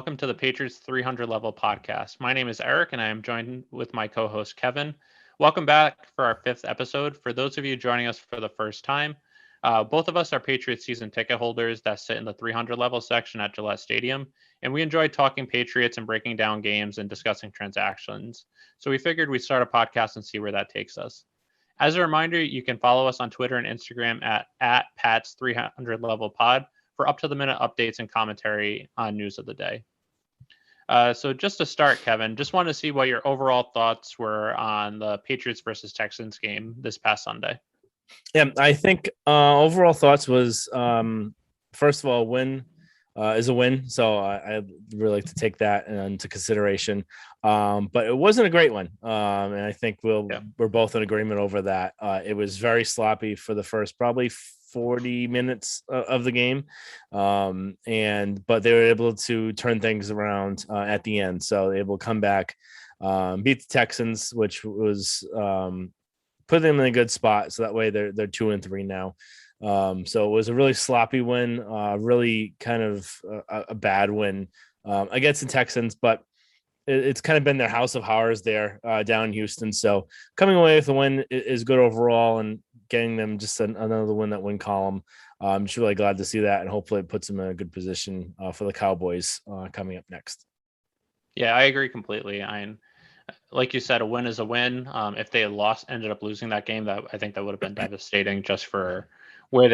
welcome to the Patriots 300 Level podcast. My name is Eric, and I am joined with my co host, Kevin. Welcome back for our fifth episode. For those of you joining us for the first time, both of us are Patriots season ticket holders that sit in the 300 level section at Gillette Stadium, and we enjoy talking Patriots and breaking down games and discussing transactions. So we figured we'd start a podcast and see where that takes us. As a reminder, you can follow us on Twitter and Instagram at Pats 300 Level Pod for up-to-the-minute updates and commentary on news of the day. So just to start, Kevin, just wanted to see what your overall thoughts were on the Patriots versus Texans game this past Sunday. Yeah, I think overall thoughts was, first of all, win is a win. So I really like to take that into consideration. But it wasn't a great one. And I think we're both in agreement over that. It was very sloppy for the first probably 40 minutes of the game. But they were able to turn things around at the end. So they were able to come back, beat the Texans, which was put them in a good spot. So that way they're 2-3 now. So it was a really sloppy win, really kind of a bad win against the Texans, but it's kind of been their house of horrors there down in Houston. So coming away with a win is good overall, and getting them just another win that win column. I'm just really glad to see that, and hopefully it puts them in a good position for the Cowboys coming up next. Yeah, I agree completely. Like you said, a win is a win. If they had ended up losing that game, I think that would have been devastating just for what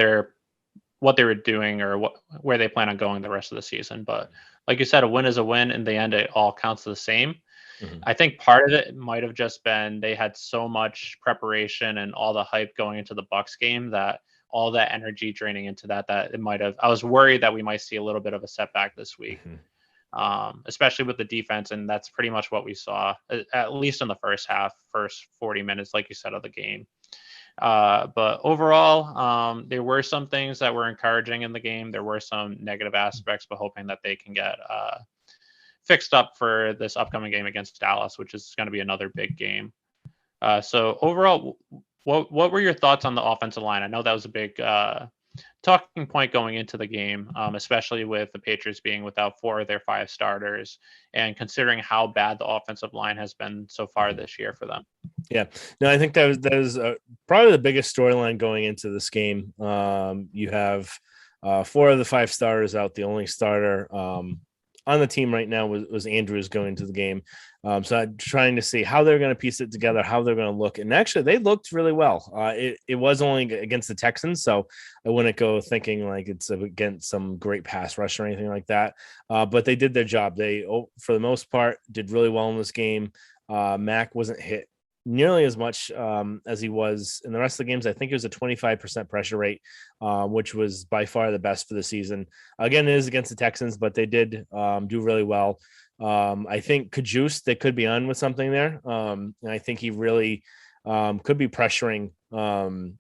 they were doing or where they plan on going the rest of the season. But like you said, a win is a win. In the end, it all counts the same. Mm-hmm. I think part of it might have just been they had so much preparation and all the hype going into the Bucs game that all that energy draining into that it might have. I was worried that we might see a little bit of a setback this week. Mm-hmm. Especially with the defense, and that's pretty much what we saw, at least in the first 40 minutes, like you said, of the game. But overall, there were some things that were encouraging in the game. There were some negative aspects, but hoping that they can get fixed up for this upcoming game against Dallas, which is going to be another big game. So overall, what were your thoughts on the offensive line? I know that was a big talking point going into the game, especially with the Patriots being without 4 of their 5 starters, and considering how bad the offensive line has been so far this year for them. Yeah, no, I think that was probably the biggest storyline going into this game. You have 4 of the 5 starters out. The only starter on the team right now was Andrews going to the game. So I'm trying to see how they're going to piece it together, how they're going to look. And actually, they looked really well. It was only against the Texans, so I wouldn't go thinking like it's against some great pass rush or anything like that. But they did their job. They, for the most part, did really well in this game. Mac wasn't hit nearly as much as he was in the rest of the games. I think it was a 25% pressure rate, which was by far the best for the season. Again, it is against the Texans, but they did do really well. I think Kajus, they could be on with something there. And I think he really could be pressuring some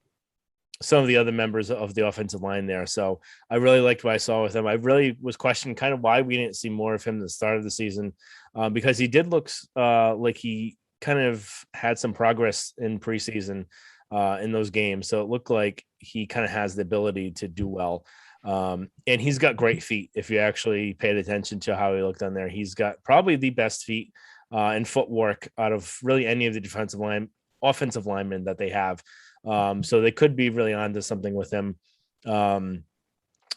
of the other members of the offensive line there. So I really liked what I saw with him. I really was questioning kind of why we didn't see more of him at the start of the season, because he did look like he kind of had some progress in preseason in those games. So it looked like he kind of has the ability to do well. And he's got great feet. If you actually paid attention to how he looked on there, he's got probably the best feet and footwork out of really any of the offensive linemen that they have. So they could be really onto something with him. And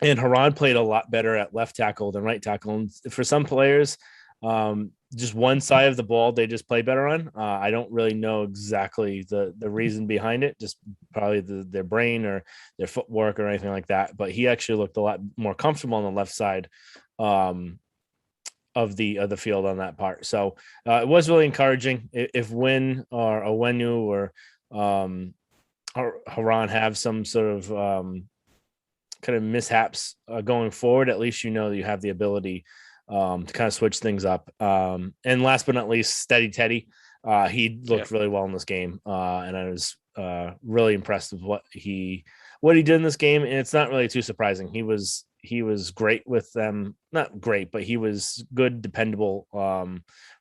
Haran played a lot better at left tackle than right tackle. And for some players, just one side of the ball they just play better on. I don't really know exactly the reason behind it, just probably their brain or their footwork or anything like that. But he actually looked a lot more comfortable on the left side of the field on that part. So it was really encouraging. If Wynn or Owenu or Haran have some sort of kind of mishaps going forward, at least you know that you have the ability to kind of switch things up. And last but not least, Steady Teddy. He looked really well in this game, and I was really impressed with what he did in this game. And it's not really too surprising. He was great with them. Not great, but he was good, dependable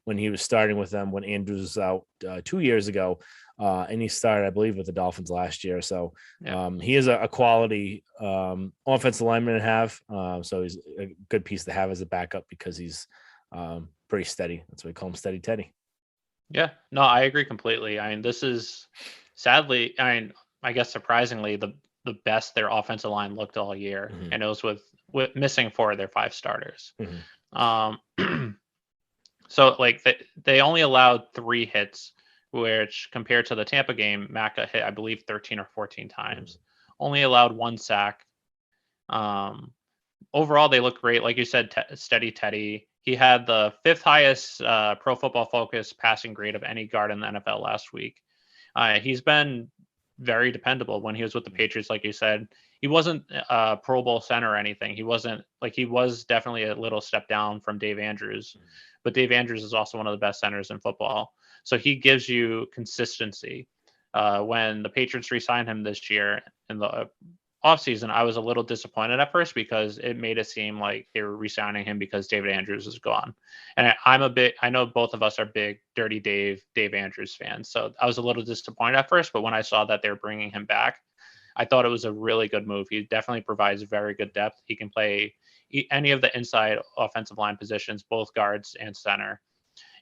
when he was starting with them when Andrews was out 2 years ago. and he started, I believe, with the Dolphins last year. So Yeah. he is a quality offensive lineman to have. So he's a good piece to have as a backup because he's pretty steady. That's why we call him Steady Teddy. Yeah. No, I agree completely. I mean, this is sadly, I guess surprisingly, the best their offensive line looked all year, Mm-hmm. and it was with missing 4 of their 5 starters. Mm-hmm. Um, so like they only allowed 3 hits, which compared to the Tampa game, Mac got hit, I believe, 13 or 14 times. Mm-hmm. Only allowed 1 sack. Um, Overall, they look great. Like you said, Steady Teddy. He had the 5th highest Pro Football Focus passing grade of any guard in the NFL last week. He's been very dependable when he was with the Patriots. Like you said, he wasn't a Pro Bowl center or anything. He wasn't like he was definitely a little step down from Dave Andrews, but Dave Andrews is also one of the best centers in football. So he gives you consistency. When the Patriots re-signed him this year in the offseason, I was a little disappointed at first because it made it seem like they were re-signing him because David Andrews is gone. And I know both of us are big Dirty Dave Andrews fans. So I was a little disappointed at first, but when I saw that they're bringing him back, I thought it was a really good move. He definitely provides very good depth. He can play any of the inside offensive line positions, both guards and center.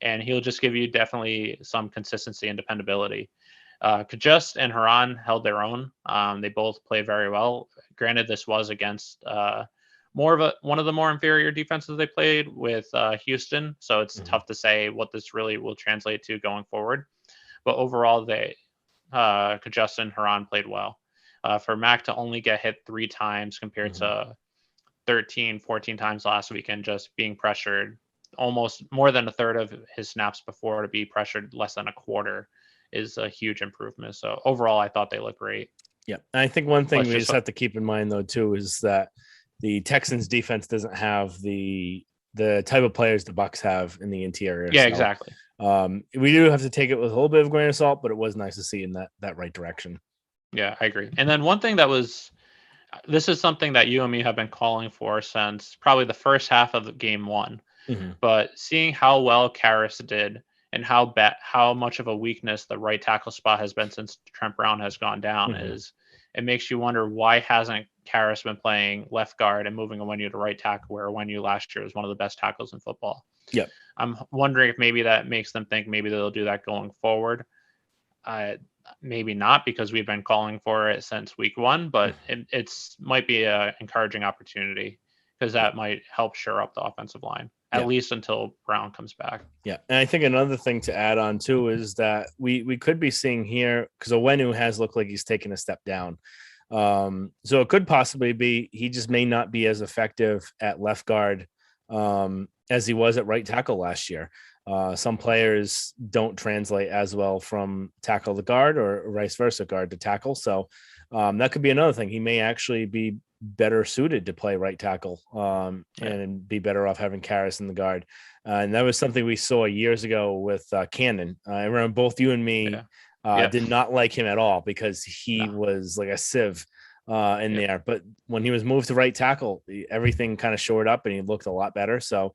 And he'll just give you definitely some consistency and dependability. Kajust and Haran held their own. They both played very well. Granted, this was against one of the more inferior defenses they played with Houston, so it's tough to say what this really will translate to going forward. But overall, Kajust and Haran played well. For Mac to only get hit 3 times compared to 13, 14 times last weekend, just being pressured almost more than a third of his snaps before to be pressured less than a quarter is a huge improvement. So overall, I thought they looked great. Yeah. And I think one thing Let's we just just have to keep in mind though too is that the Texans defense doesn't have the type of players the Bucks have in the interior. Yeah, So, exactly. we do have to take it with a little bit of a grain of salt, but it was nice to see in that right direction. Yeah, I agree. And then one thing this is something that you and me have been calling for since probably the first half of game 1. Mm-hmm. But seeing how well Karras did and how much of a weakness the right tackle spot has been since Trent Brown has gone down is it makes you wonder why hasn't Karras been playing left guard and moving Onwenu to right tackle, where Onwenu last year was one of the best tackles in football. Yep. I'm wondering if maybe that makes them think maybe they'll do that going forward. Maybe not, because we've been calling for it since week 1, but it's might be an encouraging opportunity because that might help shore up the offensive line, at least until Brown comes back. Yeah. And I think another thing to add on too is that we could be seeing here, because Onwenu has looked like he's taken a step down. So it could possibly be he just may not be as effective at left guard as he was at right tackle last year. Some players don't translate as well from tackle to guard or vice versa, guard to tackle. So that could be another thing. He may actually be better suited to play right tackle and be better off having Karras in the guard. And that was something we saw years ago with Cannon. I remember both you and me did not like him at all because he was like a sieve in there. But when he was moved to right tackle, everything kind of shored up and he looked a lot better. So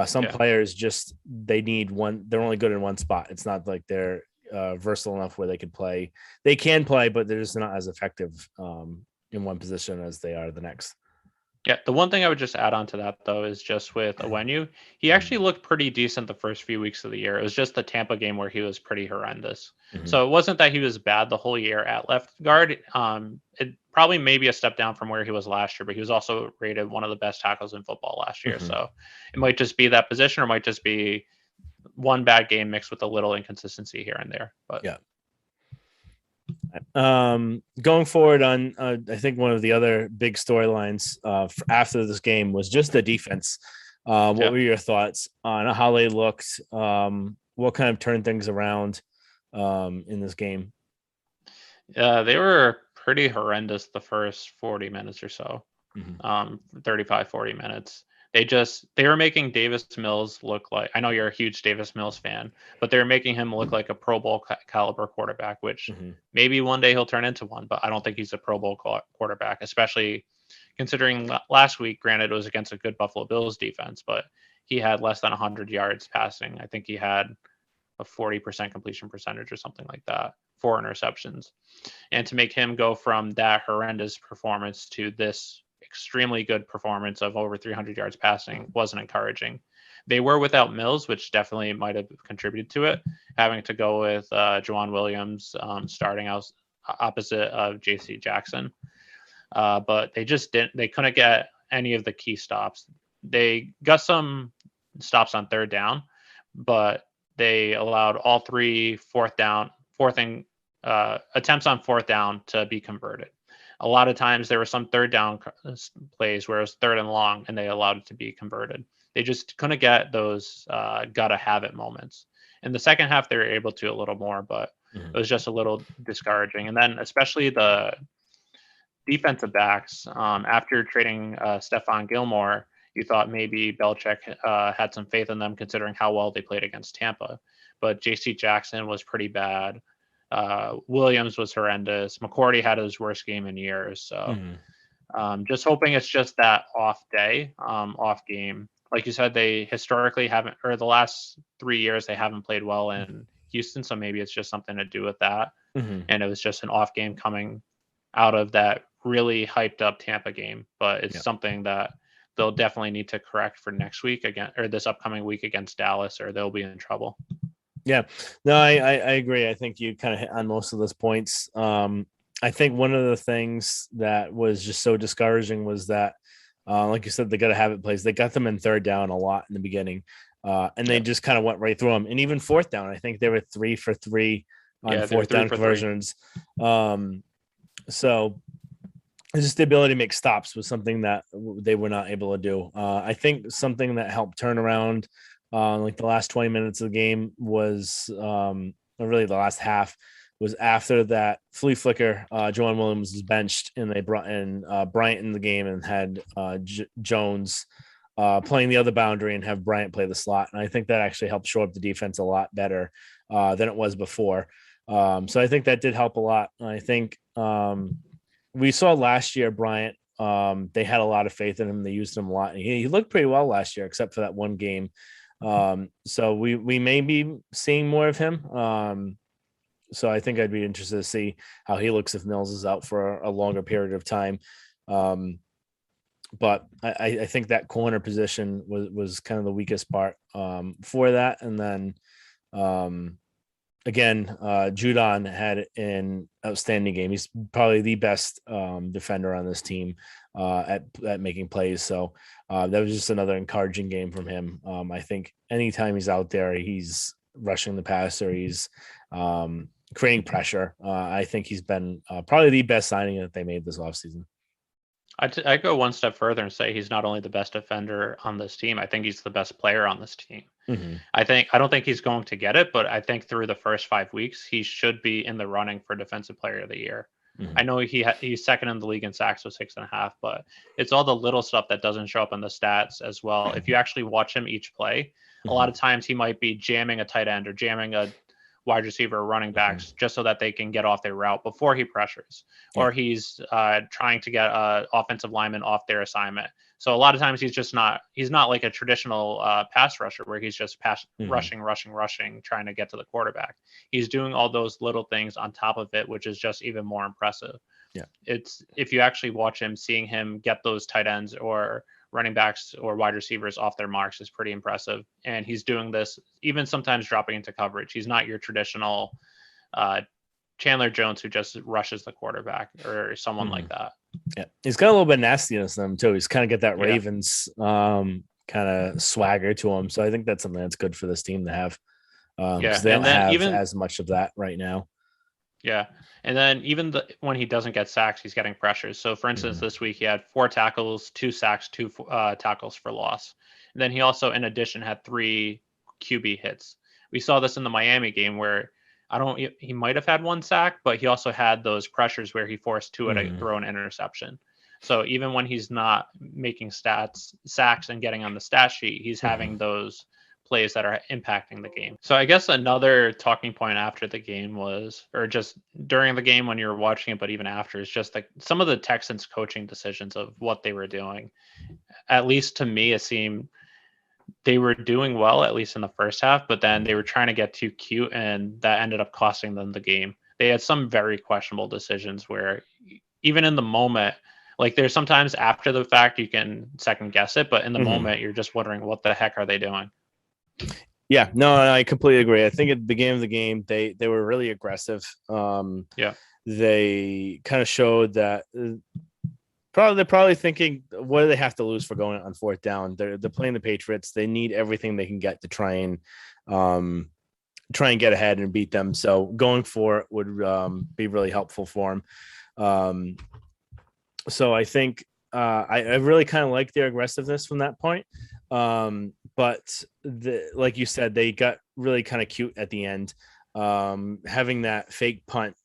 some players just, they need one, they're only good in one spot. It's not like they're versatile enough where they could play. They can play, but they're just not as effective in one position as they are the next. Yeah, the one thing I would just add on to that, though, is just with Onwenu, he actually looked pretty decent the first few weeks of the year. It was just the Tampa game where he was pretty horrendous. So it wasn't that he was bad the whole year at left guard. It probably maybe a step down from where he was last year, but he was also rated one of the best tackles in football last year. So it might just be that position, or it might just be one bad game mixed with a little inconsistency here and there. But yeah. Going forward on, I think one of the other big storylines after this game was just the defense. What were your thoughts on how they looked? What kind of turned things around in this game? They were pretty horrendous the first 40 minutes or so. 35, 40 minutes. They were making Davis Mills look like, I know you're a huge Davis Mills fan, but they were making him look like a Pro Bowl caliber quarterback, which maybe one day he'll turn into one, but I don't think he's a Pro Bowl quarterback, especially considering last week, granted it was against a good Buffalo Bills defense, but he had less than 100 yards passing. I think he had a 40% completion percentage or something like that, 4 interceptions. And to make him go from that horrendous performance to this extremely good performance of over 300 yards passing wasn't encouraging. They were without Mills, which definitely might have contributed to it, having to go with Juwan Williams starting out opposite of J.C. Jackson. But they just didn't. They couldn't get any of the key stops. They got some stops on third down, but they allowed all three attempts on fourth down to be converted. A lot of times there were some third down plays where it was third and long, and they allowed it to be converted. They just couldn't get those gotta have it moments. In the second half, they were able to a little more, but it was just a little discouraging. And then especially the defensive backs, after trading Stephon Gilmore, you thought maybe Belichick had some faith in them considering how well they played against Tampa. But J.C. Jackson was pretty bad. Williams was horrendous. McCourty had his worst game in years. So just hoping it's just that off day, off game. Like you said, they historically haven't, or the last 3 years, they haven't played well in Houston. So maybe it's just something to do with that. And it was just an off game coming out of that really hyped up Tampa game. But it's something that they'll definitely need to correct for next week again, or this upcoming week against Dallas, or they'll be in trouble. Yeah, no, I agree. I think you kind of hit on most of those points. I think one of the things that was just so discouraging was that, like you said, they got to have it plays. They got them in third down a lot in the beginning, and they just kind of went right through them. And even fourth down, I think they were 3 for 3 on fourth down conversions. So just the ability to make stops was something that they were not able to do. I think something that helped turn around like the last 20 minutes of the game was, or really the last half, was after that flea flicker. Juwan Williams was benched, and they brought in Bryant in the game and had Jones playing the other boundary and have Bryant play the slot. And I think that actually helped shore up the defense a lot better than it was before. So I think that did help a lot. I think we saw last year Bryant. They had a lot of faith in him. They used him a lot. He looked pretty well last year, except for that one game. So we may be seeing more of him. So I think I'd be interested to see how he looks if Mills is out for a longer period of time. But I think that corner position was kind of the weakest part for that. And then again, Judon had an outstanding game. He's probably the best defender on this team at making plays. So that was just another encouraging game from him. I think anytime he's out there, he's rushing the passer. He's creating pressure. I think he's been probably the best signing that they made this offseason. I go one step further and say he's not only the best defender on this team, I think he's the best player on this team. I don't think he's going to get it, but I think through the first 5 weeks, he should be in the running for Defensive Player of the Year. I know he's second in the league in sacks with 6.5, but it's all the little stuff that doesn't show up in the stats as well. If you actually watch him each play, a lot of times he might be jamming a tight end or jamming a wide receiver or running backs just so that they can get off their route before he pressures, or he's trying to get offensive linemen off their assignment. So a lot of times he's not like a traditional pass rusher where he's just rushing, trying to get to the quarterback. He's doing all those little things on top of it, which is just even more impressive. Yeah. It's, if you actually watch him, seeing him get those tight ends or running backs or wide receivers off their marks is pretty impressive. And he's doing this even sometimes dropping into coverage. He's not your traditional Chandler Jones who just rushes the quarterback or someone like that. Yeah, he's got a little bit of nastiness in him too. He's kind of got that Ravens kind of swagger to him. So I think that's something that's good for this team to have. Because they don't have as much of that right now. Yeah. And then even when he doesn't get sacks, he's getting pressures. So, for instance, this week he had 4 tackles, 2 sacks, 2 tackles for loss. And then he also, in addition, had 3 QB hits. We saw this in the Miami game where he might have had 1 sack, but he also had those pressures where he forced Tua to throw an interception. So even when he's not making sacks and getting on the stat sheet, he's having those plays that are impacting the game. So I guess another talking point after the game was, or just during the game when you were watching it, but even after, is just like some of the Texans coaching decisions of what they were doing. At least to me, it seemed they were doing well, at least in the first half, but then they were trying to get too cute, and that ended up costing them the game. They had some very questionable decisions where even in the moment, like there's sometimes after the fact you can second guess it, but in the moment you're just wondering what the heck are they doing? Yeah, no, I completely agree. I think at the beginning of the game, they were really aggressive. Yeah. They kind of showed that they're probably thinking, what do they have to lose for going on fourth down? They're playing the Patriots. They need everything they can get to try and get ahead and beat them. So going for it would be really helpful for them. So I think I really kind of like their aggressiveness from that point. But like you said, they got really kind of cute at the end, having that fake punt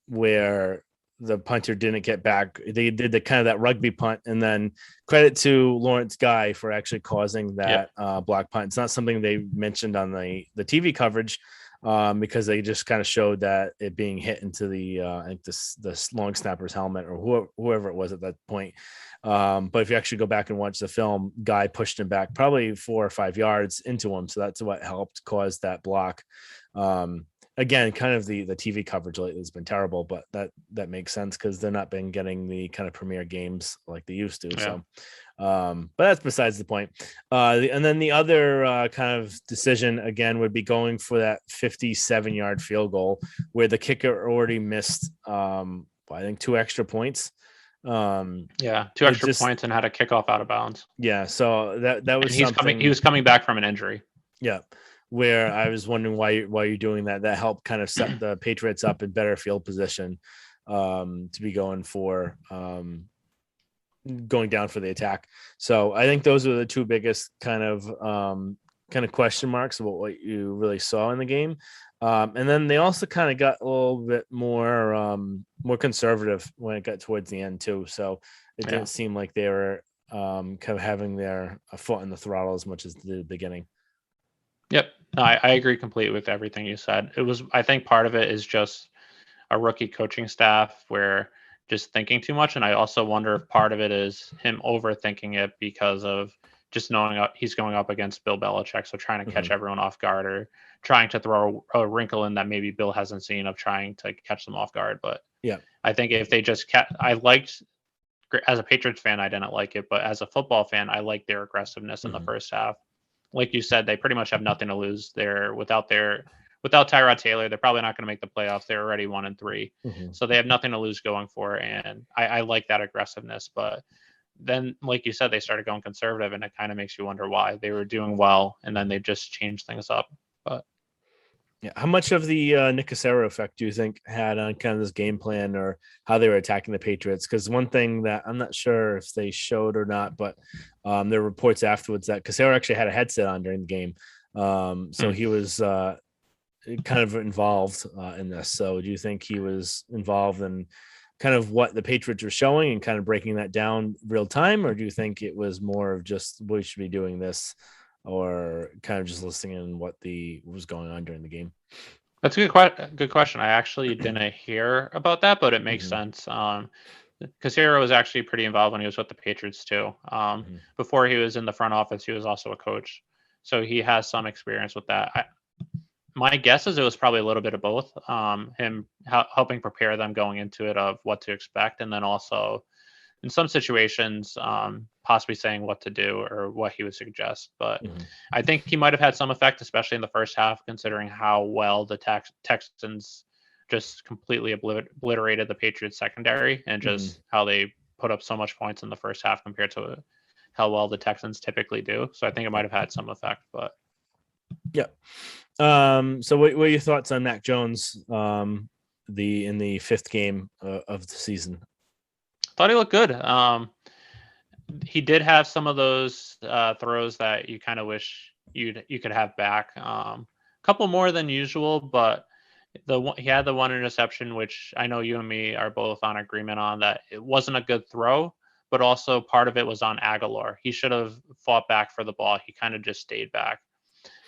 where the punter didn't get back. They did the kind of that rugby punt, and then credit to Lawrence Guy for actually causing that block punt. It's not something they mentioned on the TV coverage, because they just kind of showed that it being hit into the I think the long snapper's helmet or whoever it was at that point. But if you actually go back and watch the film, Guy pushed him back probably 4 or 5 yards into him, so that's what helped cause that block. Again, kind of the TV coverage lately has been terrible, but that makes sense because they're not been getting the kind of premier games like they used to. Yeah. So, but that's besides the point. And then the other kind of decision again would be going for that 57-yard field goal where the kicker already missed, I think 2 extra points. 2 extra points and had a kickoff out of bounds. Yeah, so that was something. He was coming back from an injury. Yeah. Where I was wondering why you're doing that. That helped kind of set the Patriots up in better field position to be going down for the attack. So I think those are the 2 biggest kind of question marks about what you really saw in the game. And then they also kind of got a little bit more conservative when it got towards the end too. So it didn't seem like they were kind of having their foot in the throttle as much as the beginning. Yep. No, I agree completely with everything you said. I think part of it is just a rookie coaching staff where just thinking too much. And I also wonder if part of it is him overthinking it because of just knowing he's going up against Bill Belichick. So trying to catch everyone off guard or trying to throw a wrinkle in that maybe Bill hasn't seen of trying to catch them off guard. But yeah, I think if they just I liked, as a Patriots fan, I didn't like it, but as a football fan, I liked their aggressiveness in the first half. Like you said, they pretty much have nothing to lose. They're without Tyrod Taylor, they're probably not going to make the playoffs. They're already 1-3, so they have nothing to lose going for it. And I like that aggressiveness. But then, like you said, they started going conservative, and it kind of makes you wonder why. They were doing well, and then they just changed things up. But yeah, how much of the Nick Cassero effect do you think had on kind of this game plan or how they were attacking the Patriots? Because one thing that I'm not sure if they showed or not, but there were reports afterwards that Cassero actually had a headset on during the game. So he was kind of involved in this. So do you think he was involved in kind of what the Patriots were showing and kind of breaking that down real time? Or do you think it was more of just we should be doing this, or kind of just listening in what was going on during the game? That's a good question. I actually didn't hear about that, but it makes sense. Cassero was actually pretty involved when he was with the Patriots too. Before he was in the front office, he was also a coach, so he has some experience with that. My guess is it was probably a little bit of both. Him helping prepare them going into it of what to expect, and then also in some situations, possibly saying what to do or what he would suggest. But I think he might have had some effect, especially in the first half, considering how well the Texans just completely obliterated the Patriots secondary and just how they put up so much points in the first half compared to how well the Texans typically do. So I think it might have had some effect, but yeah. So what are your thoughts on Mac Jones, in the 5th game of the season? Thought he looked good. He did have some of those throws that you kind of wish you could have back. A couple more than usual, but he had the one interception, which I know you and me are both on agreement on, that it wasn't a good throw, but also part of it was on Aguilar. He should have fought back for the ball. He kind of just stayed back.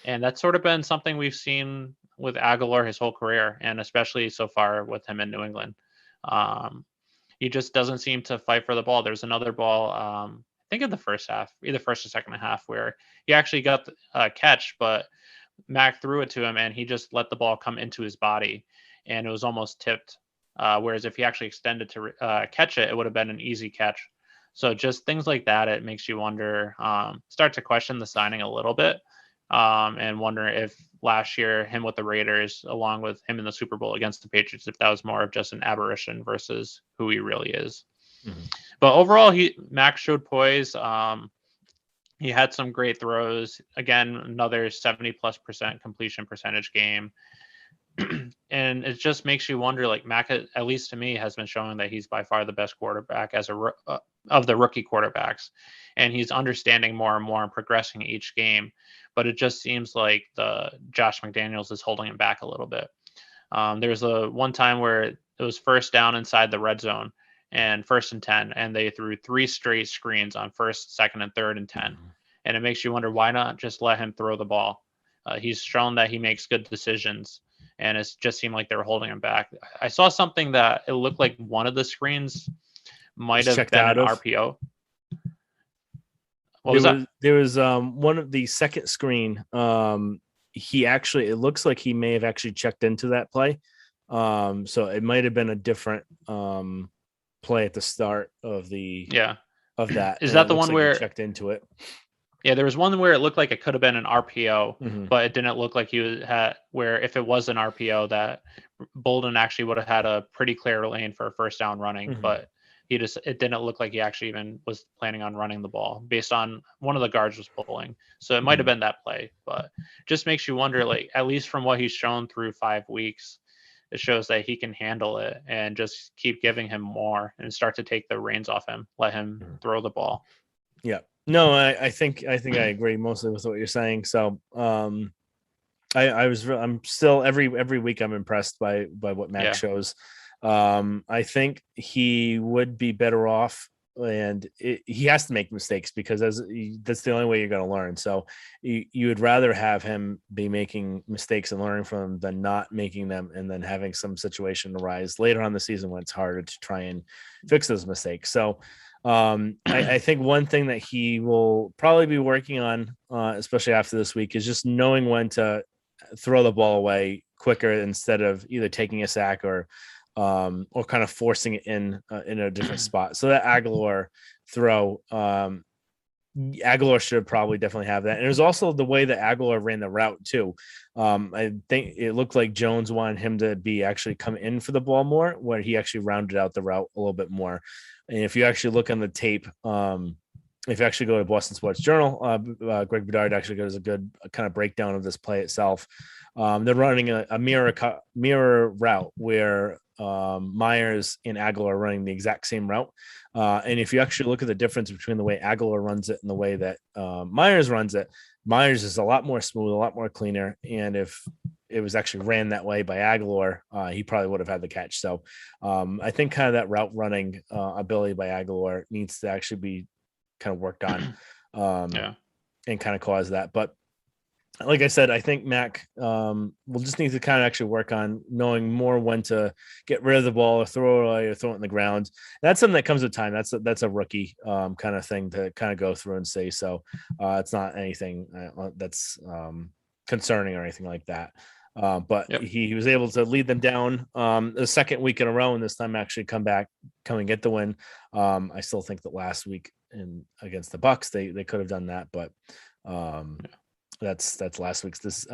And that's sort of been something we've seen with Aguilar his whole career, and especially so far with him in New England. He just doesn't seem to fight for the ball. There's another ball. I think in the first half, either first or second half, where he actually got the catch, but Mac threw it to him and he just let the ball come into his body and it was almost tipped. Whereas if he actually extended to catch it, it would have been an easy catch. So just things like that, it makes you wonder, start to question the signing a little bit, and wonder if last year him with the Raiders, along with him in the Super Bowl against the Patriots, if that was more of just an aberration versus who he really is. Mm-hmm. But overall, Mac showed poise. He had some great throws. Again, another 70+% completion percentage game. And it just makes you wonder, like Mac, at least to me, has been showing that he's by far the best quarterback of the rookie quarterbacks. And he's understanding more and more and progressing each game. But it just seems like the Josh McDaniels is holding him back a little bit. There's one time where it was first down inside the red zone and 1st and 10, and they threw 3 straight screens on 1st, 2nd, and 3rd and 10. And it makes you wonder, why not just let him throw the ball? He's shown that he makes good decisions, and it just seemed like they were holding him back. I saw something that it looked like one of the screens might have been an RPO. There was one of the second screen. It looks like he may have actually checked into that play. So it might have been a different play at the start of that. Is that the one where he checked into it? Yeah, there was one where it looked like it could have been an RPO, but it didn't look like he had, where if it was an RPO, that Bolden actually would have had a pretty clear lane for a first down running, but it didn't look like he actually even was planning on running the ball based on one of the guards was pulling. So it might have been that play, but just makes you wonder, like, at least from what he's shown through 5 weeks, it shows that he can handle it, and just keep giving him more and start to take the reins off him, let him throw the ball. Yeah. No, I think I agree mostly with what you're saying. So, I'm still every week I'm impressed by what Mac shows. I think he would be better off, and he has to make mistakes because that's the only way you're going to learn. So you would rather have him be making mistakes and learning from them than not making them, and then having some situation arise later on the season when it's harder to try and fix those mistakes. So I think one thing that he will probably be working on, especially after this week, is just knowing when to throw the ball away quicker instead of either taking a sack or kind of forcing it in a different spot. So that Aguilar throw, Aguilar should probably definitely have that. And it was also the way that Aguilar ran the route too. I think it looked like Jones wanted him to be actually come in for the ball more, where he actually rounded out the route a little bit more. And if you actually look on the tape, if you actually go to Boston Sports Journal, Greg Bedard actually gives a good kind of breakdown of this play itself. They're running a mirror route where Myers and Aguilar are running the exact same route. And if you actually look at the difference between the way Aguilar runs it and the way that Myers runs it, Myers is a lot more smooth, a lot more cleaner. And if it was actually ran that way by Aguilar, he probably would have had the catch. So I think kind of that route running ability by Aguilar needs to actually be kind of worked on and kind of cause that. But like I said, I think Mac will just need to kind of actually work on knowing more when to get rid of the ball or throw it away or throw it in the ground. That's something that comes with time. That's a rookie kind of thing to kind of go through and say. So it's not anything that's concerning or anything like that. But he was able to lead them down the second week in a row, and this time actually come and get the win. I still think that last week against the Bucks, they could have done that, but that's last week's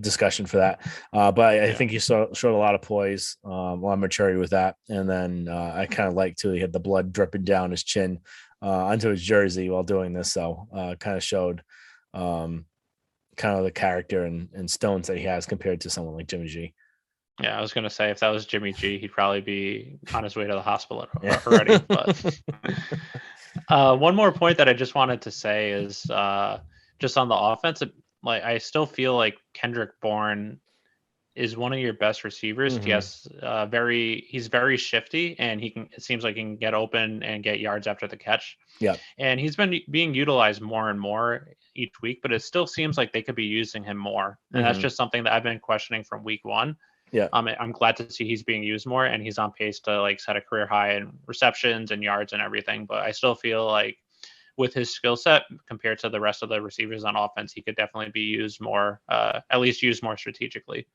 discussion for that. But I think he showed a lot of poise, a lot of maturity with that. And then I kind of like too, he had the blood dripping down his chin onto his jersey while doing this. So kind of showed kind of the character and stones that he has compared to someone like Jimmy G. Yeah, I was going to say, if that was Jimmy G, he'd probably be on his way to the hospital already. But one more point that I just wanted to say is just on the offense, like I still feel like Kendrick Bourne is one of your best receivers. He has he's very shifty, and it seems like he can get open and get yards after the catch. Yeah. And he's been being utilized more and more each week, but it still seems like they could be using him more. And that's just something that I've been questioning from week one. Yeah. I'm glad to see he's being used more, and he's on pace to like set a career high in receptions and yards and everything. But I still feel like with his skill set compared to the rest of the receivers on offense, he could definitely be used more, at least used more strategically.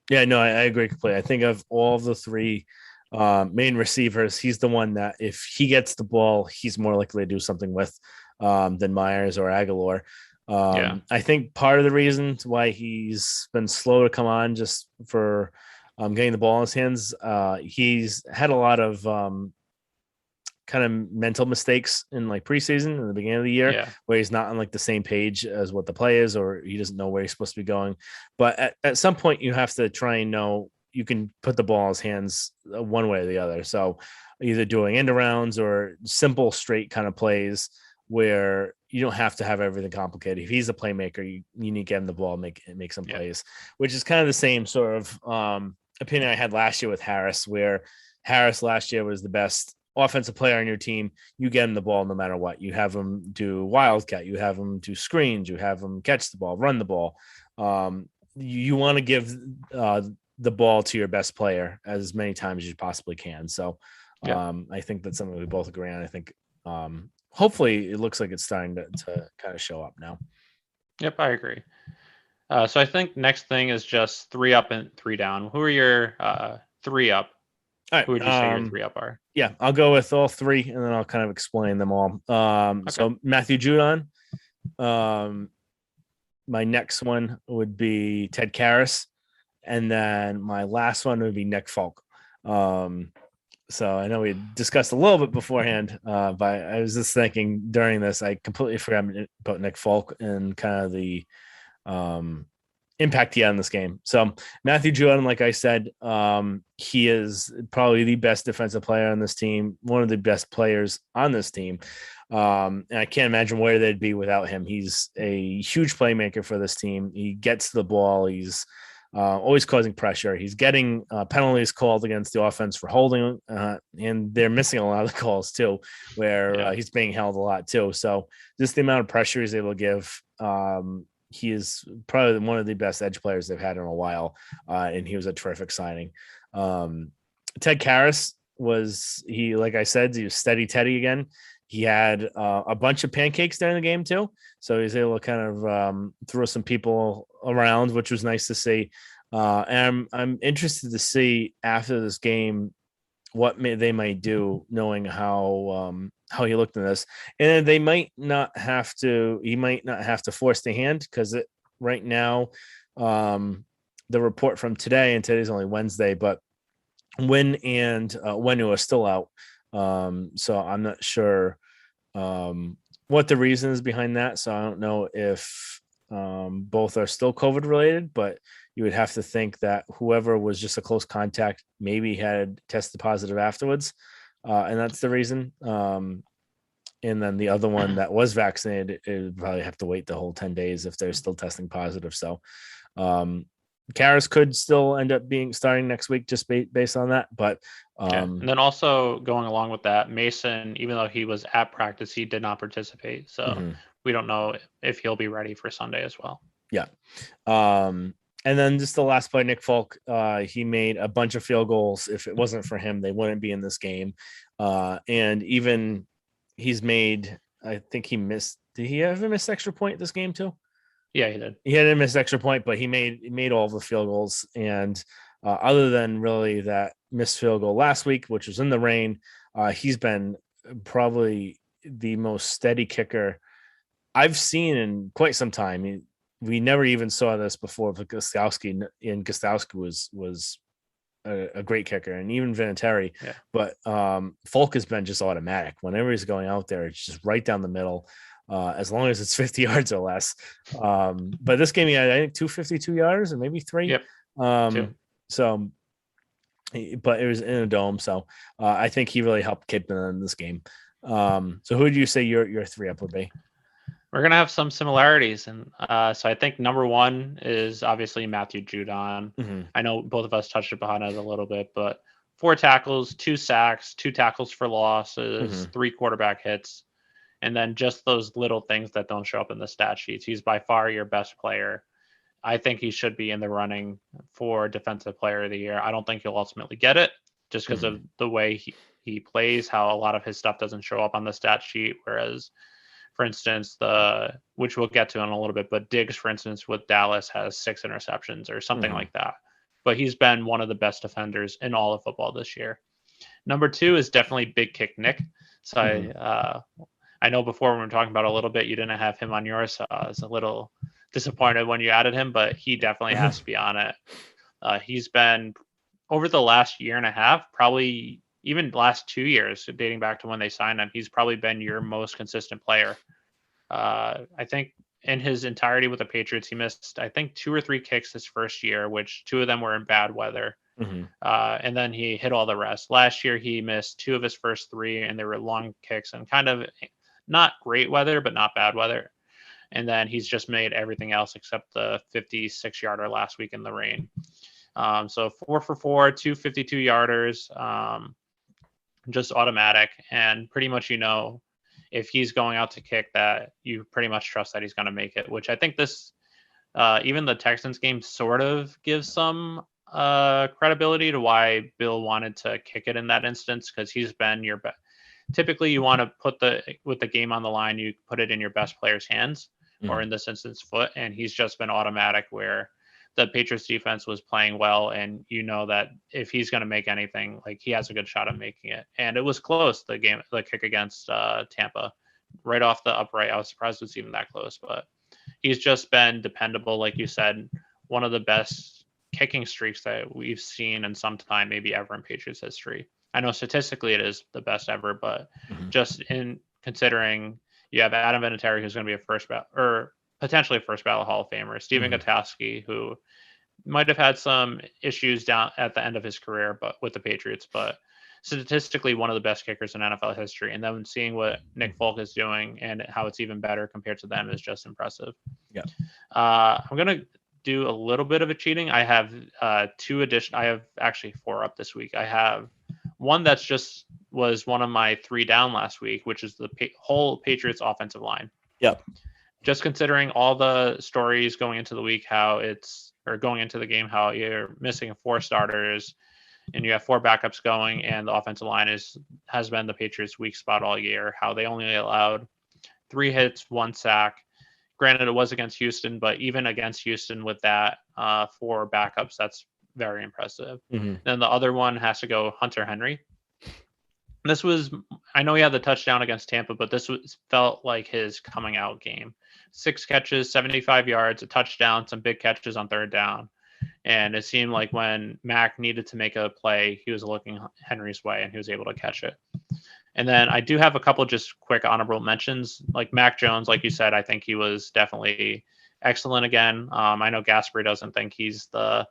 Yeah, no, I agree completely. I think of all the three main receivers, he's the one that if he gets the ball, he's more likely to do something with than Myers or Aguilar. Yeah. I think part of the reason why he's been slow to come on just for getting the ball in his hands, he's had a lot of kind of mental mistakes in like preseason in the beginning of the year Yeah. where he's not on like the same page as what the play is, or he doesn't know where he's supposed to be going. But at some point you have to try and know you can put the ball in his hands one way or the other. So either doing end arounds or simple straight kind of plays where you don't have to have everything complicated. If he's a playmaker, you need to get him the ball, make some plays, which is kind of the same sort of opinion I had last year with Harris, where Harris last year was the best offensive player on your team. You get him the ball no matter what. You have him do wildcat, you have him do screens, you have him catch the ball, run the ball. You want to give the ball to your best player as many times as you possibly can. So I think that's something we both agree on. I think hopefully it looks like it's starting to kind of show up now. Yep, I agree. So I think next thing is just 3 up and 3 down. Who are your 3 up? All right, who would you say your 3 up are? Yeah, I'll go with all 3 and then I'll kind of explain them all. Okay. So Matthew Judon. My next one would be Ted Karras. And then my last one would be Nick Folk. So I know we discussed a little bit beforehand, but I was just thinking during this, I completely forgot about Nick Folk and kind of the impact he had in this game. So Matthew Judon, like I said, he is probably the best defensive player on this team, one of the best players on this team. And I can't imagine where they'd be without him. He's a huge playmaker for this team. He gets the ball. He's always causing pressure. He's getting penalties called against the offense for holding, and they're missing a lot of the calls too, where he's being held a lot too. So just the amount of pressure he's able to give, he is probably one of the best edge players they've had in a while, and he was a terrific signing. Ted Karras like I said, he was steady Teddy again. He had a bunch of pancakes during the game too, so he was able to kind of throw some people around, which was nice to see. And I'm interested to see after this game what they might do, knowing how he looked in this, and they might not have to. He might not have to force the hand because right now, the report from today, and today's only Wednesday, but Wynn and Wenu are still out. So I'm not sure what the reason is behind that. So I don't know if both are still COVID related, but you would have to think that whoever was just a close contact maybe had tested positive afterwards. And that's the reason. And then the other one that was vaccinated, it would probably have to wait the whole 10 days if they're still testing positive. So Karras could still end up starting next week just based on that. But and then also going along with that, Mason, even though he was at practice, he did not participate. So we don't know if he'll be ready for Sunday as well. Yeah. And then just the last play, Nick Folk, he made a bunch of field goals. If it wasn't for him, they wouldn't be in this game. And even he's made, I think he missed. Did he ever miss extra point this game too? Yeah, he did. He had a missed extra point, but he made all the field goals. And other than really that missed field goal last week, which was in the rain, he's been probably the most steady kicker I've seen in quite some time. We never even saw this before for Gostowski, and Gostowski was a great kicker, and even Vinatieri. Yeah. But Folk has been just automatic. Whenever he's going out there, it's just right down the middle, as long as it's 50 yards or less. But this game, he had, I think, 252 yards and maybe 3. Yep. So, but it was in a dome. So I think he really helped Kidman in this game. So who would you say your 3 up would be? We're going to have some similarities. And so I think number 1 is obviously Matthew Judon. I know both of us touched upon it a little bit, but 4 tackles, 2 sacks, 2 tackles for losses, 3 quarterback hits, and then just those little things that don't show up in the stat sheets. He's by far your best player. I think he should be in the running for Defensive Player of the Year. I don't think he'll ultimately get it just because of the way he plays, how a lot of his stuff doesn't show up on the stat sheet, whereas For instance, which we'll get to in a little bit, but Diggs, for instance, with Dallas has 6 interceptions or something like that. But he's been one of the best defenders in all of football this year. Number 2 is definitely Big Kick Nick. So I know before we were talking about a little bit, you didn't have him on yours. So I was a little disappointed when you added him, but he definitely has to be on it. He's been, over the last year and a half, probably even last 2 years, dating back to when they signed him, he's probably been your most consistent player. I think in his entirety with the Patriots, he missed, I think, 2 or 3 kicks his first year, which 2 of them were in bad weather. And then he hit all the rest. Last year, he missed 2 of his first 3, and they were long kicks and kind of not great weather, but not bad weather. And then he's just made everything else except the 56-yarder last week in the rain. So 4 for 4, 2 52-yarders, just automatic. And pretty much, if he's going out to kick, that you pretty much trust that he's going to make it, which I think this, even the Texans game sort of gives some credibility to why Bill wanted to kick it in that instance, because he's been your best. Typically, you want to with the game on the line, you put it in your best player's hands, or in this instance, foot, and he's just been automatic where the Patriots defense was playing well, and that if he's going to make anything, like, he has a good shot at making it. And it was close, the kick against Tampa, right off the upright. I was surprised it was even that close, but he's just been dependable, like you said, one of the best kicking streaks that we've seen in some time, maybe ever in Patriots history. I know statistically it is the best ever, but just in considering you have Adam Vinatieri, who's going to be potentially a first ballot Hall of Famer, Stephen Gutowski, who might have had some issues down at the end of his career, but with the Patriots, but statistically one of the best kickers in NFL history. And then seeing what Nick Folk is doing and how it's even better compared to them is just impressive. Yeah. I'm going to do a little bit of a cheating. I have I have actually 4 up this week. I have one that's just was one of my 3 down last week, which is the whole Patriots offensive line. Yep. Just considering all the stories going into the week, going into the game, how you're missing 4 starters and you have 4 backups going, and the offensive line has been the Patriots' weak spot all year, how they only allowed 3 hits, 1 sack. Granted, it was against Houston, but even against Houston with that 4 backups, that's very impressive. Then the other one has to go Hunter Henry. I know he had the touchdown against Tampa, but felt like his coming out game. 6 catches, 75 yards, a touchdown, some big catches on 3rd down. And it seemed like when Mac needed to make a play, he was looking Henry's way and he was able to catch it. And then I do have a couple just quick honorable mentions. Like Mac Jones, like you said, I think he was definitely excellent again. I know Gasper doesn't think he's the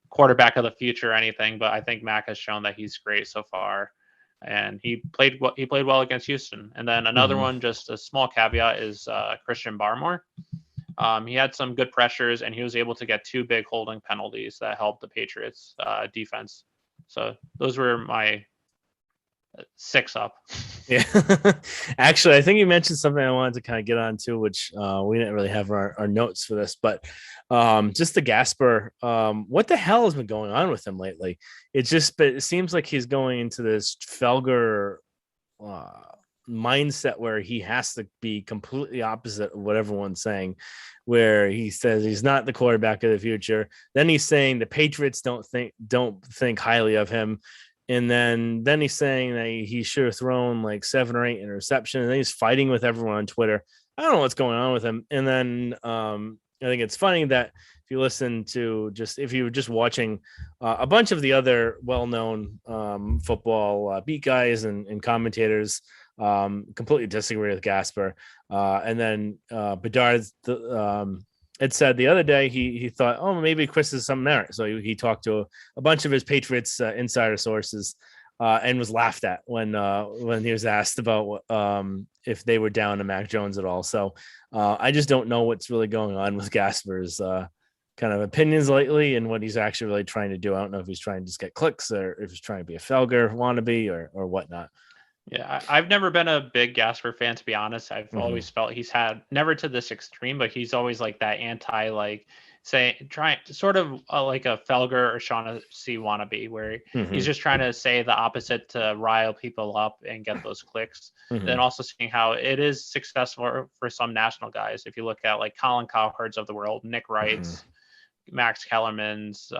quarterback of the future or anything, but I think Mac has shown that he's great so far. And he played well against Houston. And then another one, just a small caveat, is Christian Barmore. He had some good pressures, and he was able to get 2 big holding penalties that helped the Patriots defense. So those were my 6 up. Yeah. Actually, I think you mentioned something I wanted to kind of get on to, which we didn't really have our notes for this, but just the Gasper, what the hell has been going on with him lately? It seems like he's going into this Felger mindset where he has to be completely opposite of what everyone's saying, where he says he's not the quarterback of the future. Then he's saying the Patriots don't think highly of him. And then he's saying that he should have thrown like 7 or 8 interceptions. And then he's fighting with everyone on Twitter. I don't know what's going on with him. And then I think it's funny that if you were just watching a bunch of the other well-known football beat guys and commentators completely disagree with Gasper. And then Bedard it said the other day he thought, oh, maybe Chris is some merit. So he talked to a bunch of his Patriots insider sources and was laughed at when he was asked about if they were down to Mac Jones at all. So I just don't know what's really going on with Gasper's kind of opinions lately and what he's actually really trying to do. I don't know if he's trying to just get clicks or if he's trying to be a Felger wannabe or whatnot. Yeah, I've never been a big Gasper fan, to be honest. I've always felt he's had, never to this extreme, but he's always like that anti, like, trying sort of like a Felger or Shaughnessy wannabe, where he's just trying to say the opposite to rile people up and get those clicks. Then also seeing how it is successful for some national guys. If you look at like Colin Cowherds of the world, Nick Wrights, Max Kellerman's,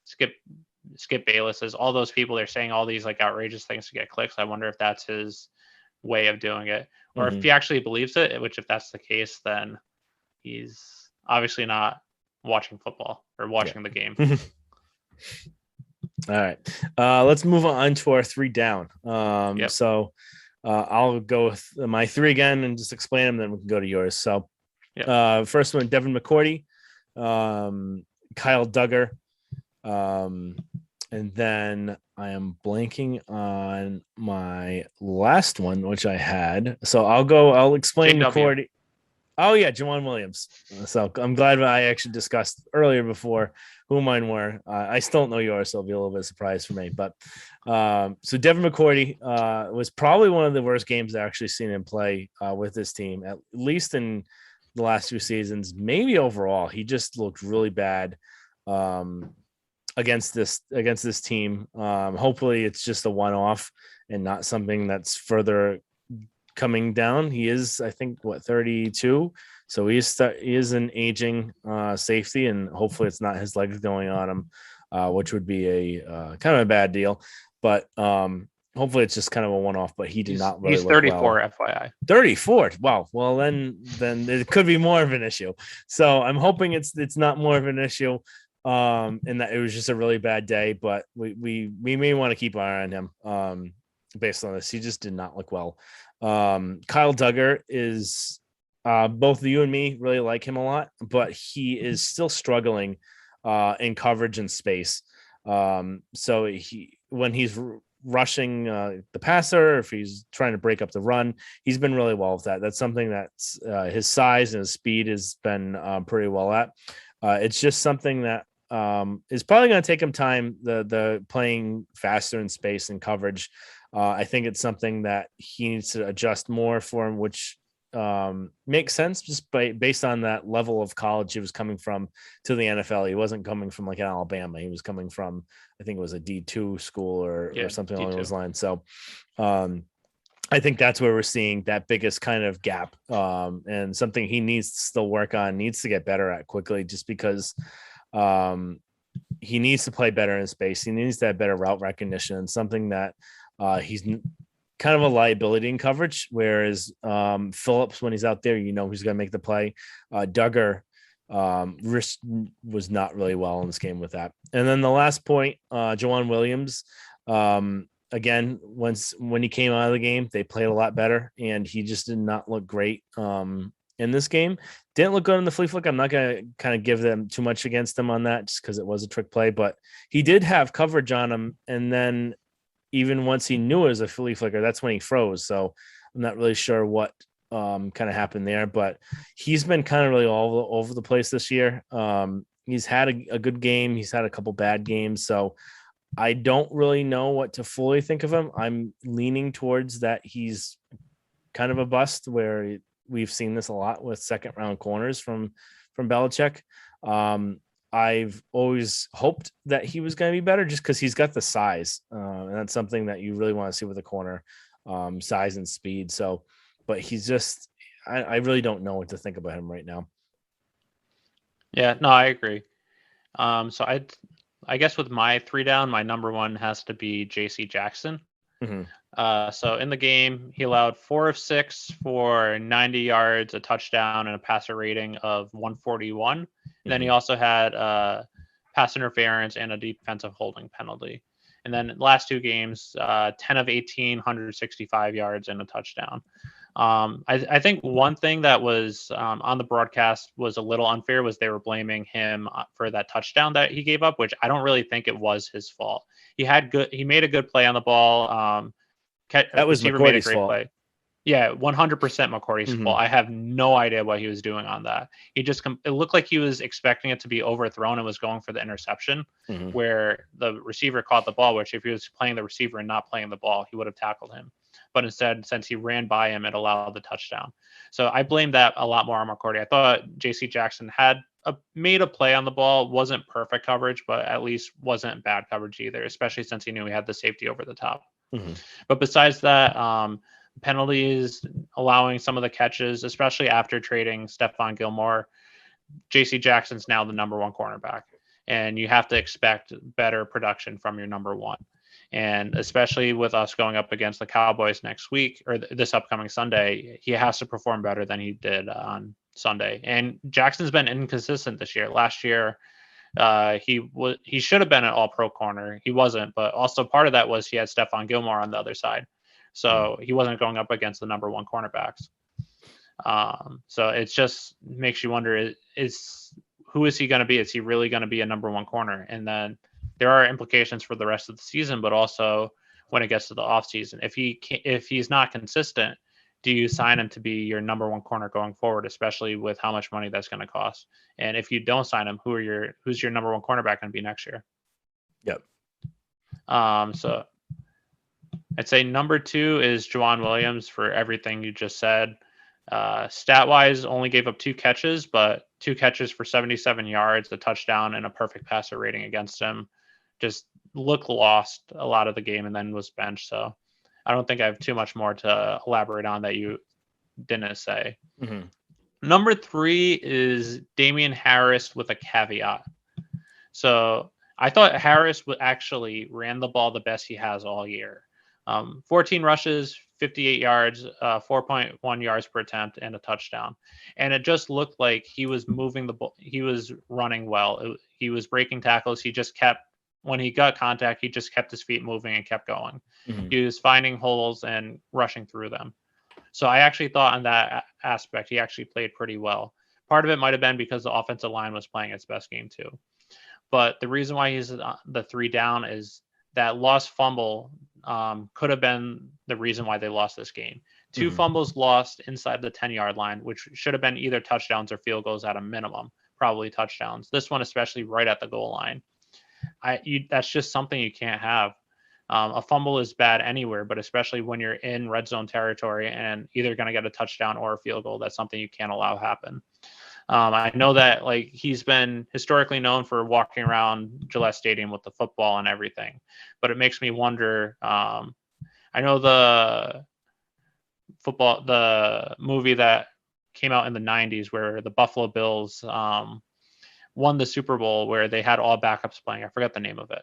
Skip Bayless's, all those people, they're saying all these like outrageous things to get clicks. I wonder if that's his way of doing it, or if he actually believes it, which if that's the case, then he's obviously not watching football or watching the game. All right. Let's move on to our 3 down. So I'll go with my 3 again and just explain them, then we can go to yours. So first one, Devin McCourty, Kyle Duggar, and then I am blanking on my last one, which I had. So I'll explain JW. McCourty. Oh, yeah, Jawan Williams. So I'm glad I actually discussed earlier before who mine were. I still don't know yours, so it'll be a little bit of a surprise for me. But so Devin McCourty was probably one of the worst games I've actually seen him play with this team, at least in the last 2 seasons, maybe overall. He just looked really bad against this team. Hopefully it's just a one-off and not something that's further coming down. He is, I think, 32, so he is an aging safety, and hopefully it's not his legs going on him, which would be a kind of a bad deal. But hopefully it's just kind of a one-off. But he did not really. He's 34, well. FYI. 34. Wow. Well, then it could be more of an issue. So I'm hoping it's not more of an issue, and that it was just a really bad day. But we may want to keep an eye on him based on this. He just did not look well. Kyle Duggar is both you and me really like him a lot, but he is still struggling in coverage and space. So when he's rushing the passer, if he's trying to break up the run, he's been really well with that. That's something that's his size and his speed has been pretty well at. It's just something that is probably going to take him time, the playing faster in space and coverage. I think it's something that he needs to adjust more for him, which makes sense just based on that level of college he was coming from to the NFL. He wasn't coming from like Alabama. He was coming from, I think it was a D2 school or something D2. along those lines. So I think that's where we're seeing that biggest kind of gap, and something he needs to still work on, needs to get better at quickly, just because he needs to play better in space. He needs to have better route recognition, and something that he's kind of a liability in coverage, whereas Phillips, when he's out there, he's going to make the play. Duggar was not really well in this game with that. And then the last point, Jawan Williams, again, when he came out of the game, they played a lot better, and he just did not look great in this game. Didn't look good in the flea flick. I'm not going to kind of give them too much against him on that, just because it was a trick play, but he did have coverage on him, and then even once he knew it was a flea flicker, that's when he froze. So I'm not really sure what kind of happened there, but he's been kind of really all over the place this year. He's had a good game. He's had a couple bad games. So I don't really know what to fully think of him. I'm leaning towards that he's kind of a bust, where we've seen this a lot with second round corners from Belichick. I've always hoped that he was going to be better, just because he's got the size, and that's something that you really want to see with a corner, size and speed. So, but he's just, I really don't know what to think about him right now. Yeah, no, I agree. So I guess with my 3 down, my number 1 has to be JC Jackson. So in the game, he allowed 4 of 6 for 90 yards, a touchdown, and a passer rating of 141. And then he also had pass interference and a defensive holding penalty. And then last 2 games, 10 of 18, 165 yards and a touchdown. I think one thing that was on the broadcast was a little unfair was they were blaming him for that touchdown that he gave up, which I don't really think it was his fault. He made a good play on the ball. That was McCourty's fault. Play. Yeah, 100% McCourty's fault. I have no idea what he was doing on that. It looked like he was expecting it to be overthrown and was going for the interception, where the receiver caught the ball, which if he was playing the receiver and not playing the ball, he would have tackled him. but instead, since he ran by him, it allowed the touchdown. So I blame that a lot more on McCourty. I thought J.C. Jackson made a play on the ball. Wasn't perfect coverage, but at least wasn't bad coverage either, especially since he knew he had the safety over the top. Mm-hmm. But besides that, penalties, allowing some of the catches, especially after trading Stephon Gilmore, J.C. Jackson's now the number one cornerback, and you have to expect better production from your number one. And especially with us going up against the Cowboys next week or this upcoming Sunday, he has to perform better than he did on Sunday. And Jackson's been inconsistent this year. Last year, he should have been an all-pro corner. He wasn't, but also part of that was he had Stephon Gilmore on the other side. So he wasn't going up against the number one cornerbacks. So it just makes you wonder, who is he going to be? Is he really going to be a number one corner? And then there are implications for the rest of the season, but also when it gets to the offseason. If he's not consistent, do you sign him to be your number one corner going forward, especially with how much money that's going to cost? And if you don't sign him, who's your number one cornerback going to be next year? Yep. So I'd say number 2 is Juwan Williams for everything you just said. Stat-wise, only gave up 2 catches, but 2 catches for 77 yards, a touchdown, and a perfect passer rating against him. Just looked lost a lot of the game and then was benched. So I don't think I have too much more to elaborate on that you didn't say. Mm-hmm. Number 3 is Damian Harris with a caveat. So I thought Harris actually ran the ball the best he has all year. 14 rushes, 58 yards, 4.1 yards per attempt, and a touchdown. And it just looked like he was moving the ball. He was running well. He was breaking tackles. He just kept, when he got contact, he just kept his feet moving and kept going. Mm-hmm. He was finding holes and rushing through them. So I actually thought on that aspect, he actually played pretty well. Part of it might have been because the offensive line was playing its best game too. But the reason why he's the 3 down is that lost fumble could have been the reason why they lost this game. 2 fumbles lost inside the 10-yard line, which should have been either touchdowns or field goals at a minimum, probably touchdowns. This one, especially right at the goal line. That's just something you can't have. A fumble is bad anywhere, but especially when you're in red zone territory and either going to get a touchdown or a field goal, that's something you can't allow happen. I know that he's been historically known for walking around Gillette Stadium with the football and everything, but it makes me wonder. I know the movie that came out in the 90s where the Buffalo Bills won the Super Bowl, where they had all backups playing. I forget the name of it.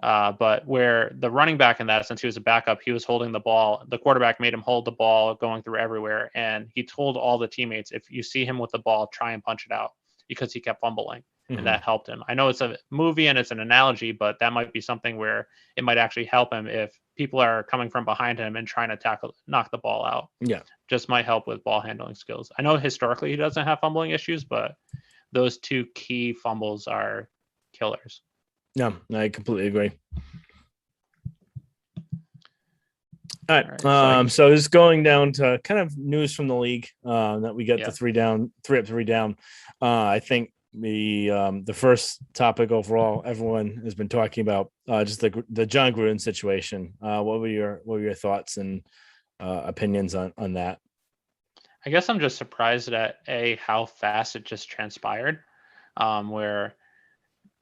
But where the running back in that, since he was a backup, he was holding the ball. The quarterback made him hold the ball going through everywhere. And he told all the teammates, if you see him with the ball, try and punch it out, because he kept fumbling. Mm-hmm. And that helped him. I know it's a movie and it's an analogy, but that might be something where it might actually help him if people are coming from behind him and trying to knock the ball out. Yeah. Just might help with ball handling skills. I know historically he doesn't have fumbling issues, but those 2 key fumbles are killers. No, I completely agree. All right. So just going down to kind of news from the league that we get the 3 up, 3 down. I think the first topic overall, everyone has been talking about just the John Gruden situation. What were your thoughts and opinions on that? I guess I'm just surprised at how fast it just transpired. Where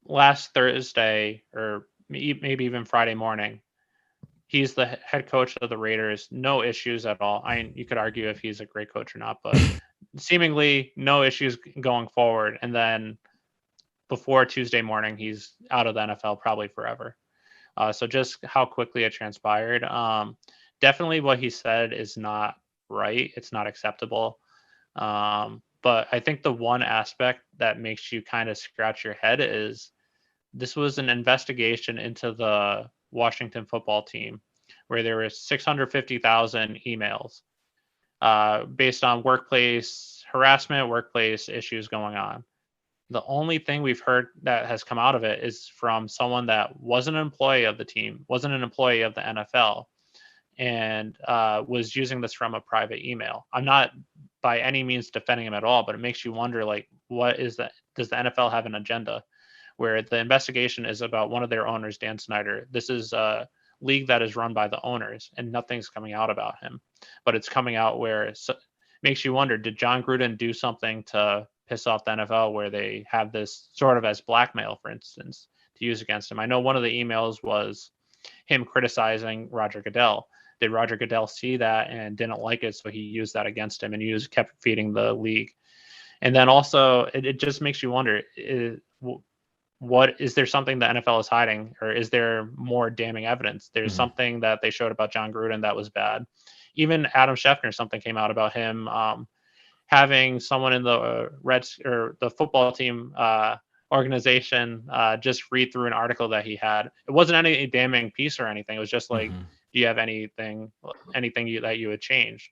last Thursday or maybe even Friday morning, he's the head coach of the Raiders. No issues at all. You could argue if he's a great coach or not, but seemingly no issues going forward. And then before Tuesday morning, he's out of the NFL probably forever. So just how quickly it transpired. Definitely what he said is not right. It's not acceptable. But I think the one aspect that makes you kind of scratch your head is this was an investigation into the Washington football team where there were 650,000 emails based on workplace harassment, workplace issues going on. The only thing we've heard that has come out of it is from someone that wasn't an employee of the team, wasn't an employee of the NFL, and was using this from a private email. I'm not by any means defending him at all, but it makes you wonder, what is that? Does the NFL have an agenda where the investigation is about one of their owners, Dan Snyder? This is league that is run by the owners, and nothing's coming out about him. But it's coming out where it makes you wonder, did John Gruden do something to piss off the NFL where they have this sort of as blackmail, for instance, to use against him? I know one of the emails was him criticizing Roger Goodell. Did Roger Goodell see that and didn't like it, so he used that against him, and he kept feeding the league? And then also, it just makes you wonder, what is there something the NFL is hiding, or is there more damning evidence? There's something that they showed about John Gruden that was bad. Even Adam Schefter, something came out about him having someone in the Reds or the football team organization just read through an article that he had. It wasn't any damning piece or anything. It was just like, do you have anything that you would change?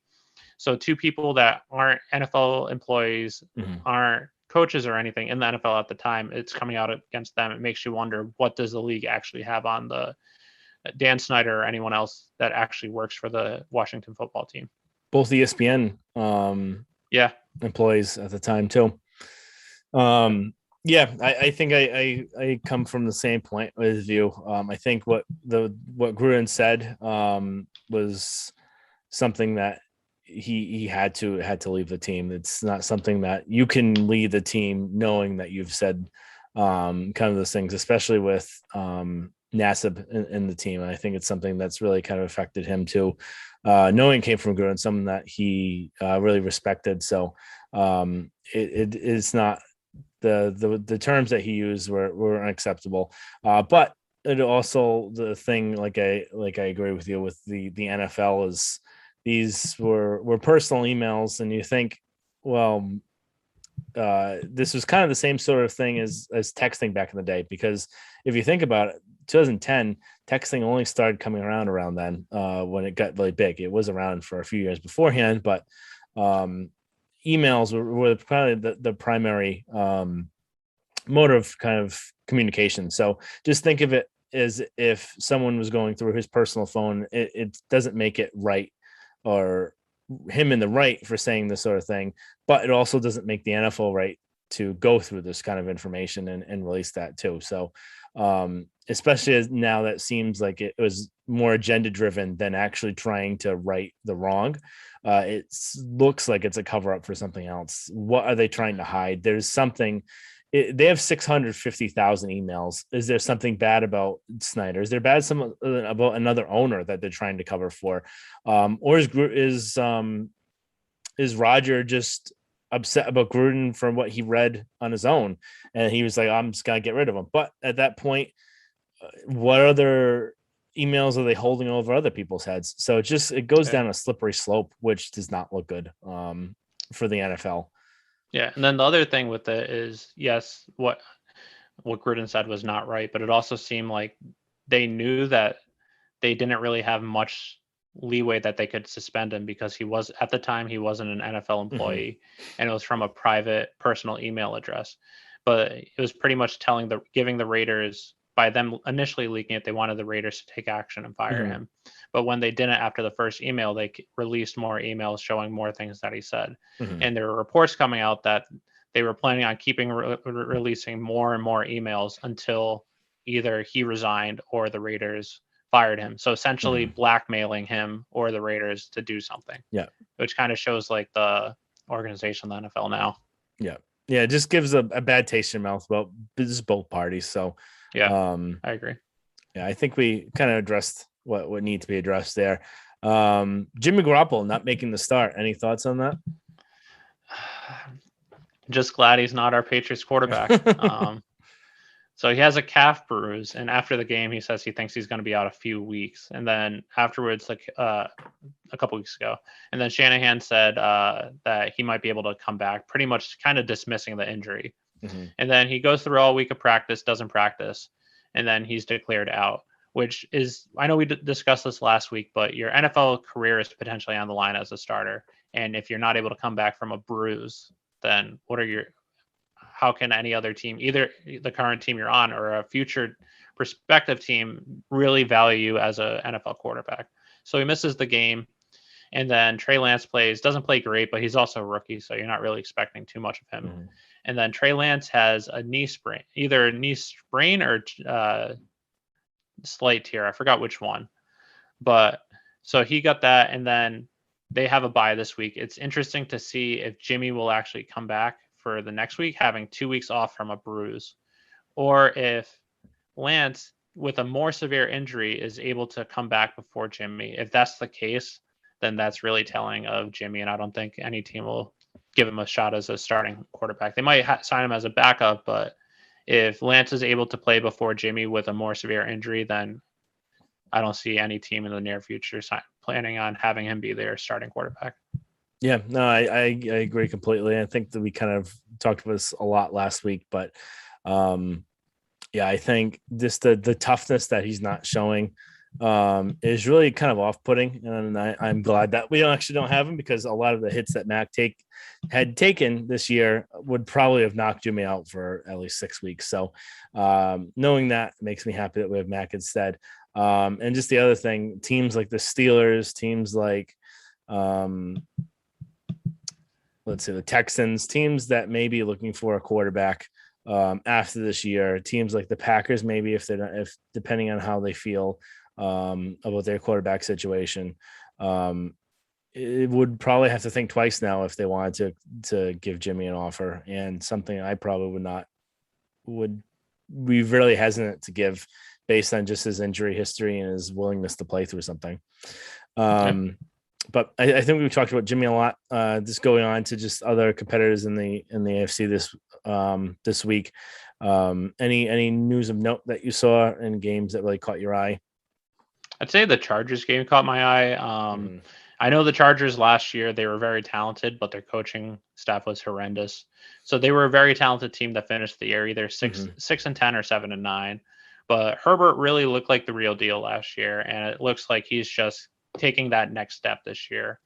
So two people that aren't NFL employees, aren't coaches or anything in the NFL at the time, it's coming out against them. It makes you wonder, what does the league actually have on the Dan Snyder or anyone else that actually works for the Washington football team? Both ESPN employees at the time too. I think I come from the same point with you. I think what Gruden said was something that he had to leave the team. It's not something that you can lead the team knowing that you've said kind of those things, especially with Nassib in the team. And I think it's something that's really kind of affected him too. Knowing it came from Gruden, someone that he really respected. So it is not the terms that he used were unacceptable. But it also, the thing, like I agree with you with the NFL, is these were personal emails, and you think, well, this was kind of the same sort of thing as texting back in the day, because if you think about it, 2010 texting only started coming around then when it got really big. It was around for a few years beforehand, but emails were probably the primary mode of kind of communication. So just think of it as if someone was going through his personal phone. It doesn't make it right or him in the right for saying this sort of thing, but it also doesn't make the NFL right to go through this kind of information and release that too. So especially as now that seems like it was more agenda driven than actually trying to right the wrong. It looks like it's a cover up for something else. What are they trying to hide? There's something. They have 650,000 emails. Is there something bad about Snyder? Is there bad about another owner that they're trying to cover for? Or is Roger just upset about Gruden from what he read on his own, and he was like, I'm just gonna get rid of him? But at that point, what other emails are they holding over other people's heads? So it goes down a slippery slope, which does not look good for the NFL. Yeah, and then the other thing with it is, yes, what Gruden said was not right, but it also seemed like they knew that they didn't really have much leeway that they could suspend him, because he wasn't an NFL employee, and it was from a private personal email address. But it was pretty much giving the Raiders, by them initially leaking it, they wanted the Raiders to take action and fire him. But when they didn't after the first email, they released more emails showing more things that he said. And there were reports coming out that they were planning on releasing more and more emails until either he resigned or the Raiders fired him. So essentially blackmailing him or the Raiders to do something. Yeah. Which kind of shows like the organization of the NFL now. Yeah. Yeah. It just gives a bad taste in your mouth about both parties. So yeah, I agree. Yeah, I think we kind of addressed what needs to be addressed there. Jimmy Garoppolo not making the start. Any thoughts on that? Just glad he's not our Patriots quarterback. So he has a calf bruise, and after the game, he says he thinks he's going to be out a few weeks. And then afterwards, like a couple weeks ago, and then Shanahan said that he might be able to come back, pretty much kind of dismissing the injury. And then he goes through all week of practice, doesn't practice, and then he's declared out, which is, I know we discussed this last week, but your NFL career is potentially on the line as a starter. And if you're not able to come back from a bruise, then how can any other team, either the current team you're on or a future prospective team, really value you as an NFL quarterback? So he misses the game. And then Trey Lance doesn't play great, but he's also a rookie, so you're not really expecting too much of him. And then Trey Lance has a knee sprain, either a knee sprain or slight tear. I forgot which one, but so he got that, and then they have a bye this week. It's interesting to see if Jimmy will actually come back for the next week, having 2 weeks off from a bruise, or if Lance, with a more severe injury, is able to come back before Jimmy. If that's the case, then that's really telling of Jimmy, and I don't think any team will give him a shot as a starting quarterback. They might sign him as a backup, but if Lance is able to play before Jimmy with a more severe injury, then I don't see any team in the near future planning on having him be their starting quarterback. Yeah, no, I agree completely. I think that we kind of talked about this a lot last week, but yeah, I think just the toughness that he's not showing is really kind of off-putting, and I'm glad that we actually don't have him, because a lot of the hits that Mac had taken this year would probably have knocked Jimmy out for at least 6 weeks. So knowing that makes me happy that we have Mac instead. And just the other thing, teams like the Steelers, teams like let's say the Texans, teams that may be looking for a quarterback after this year, teams like the Packers, maybe if depending on how they feel about their quarterback situation, it would probably have to think twice now if they wanted to give Jimmy an offer, and something I probably would be really hesitant to give based on just his injury history and his willingness to play through something. But I think we've talked about Jimmy a lot. Just going on to just other competitors in the AFC this week. Any news of note that you saw in games that really caught your eye? I'd say the Chargers game caught my eye. I know the Chargers last year, they were very talented, but their coaching staff was horrendous. So they were a very talented team that finished the year either 6-10 or 7-9. But Herbert really looked like the real deal last year, and it looks like he's just taking that next step this year.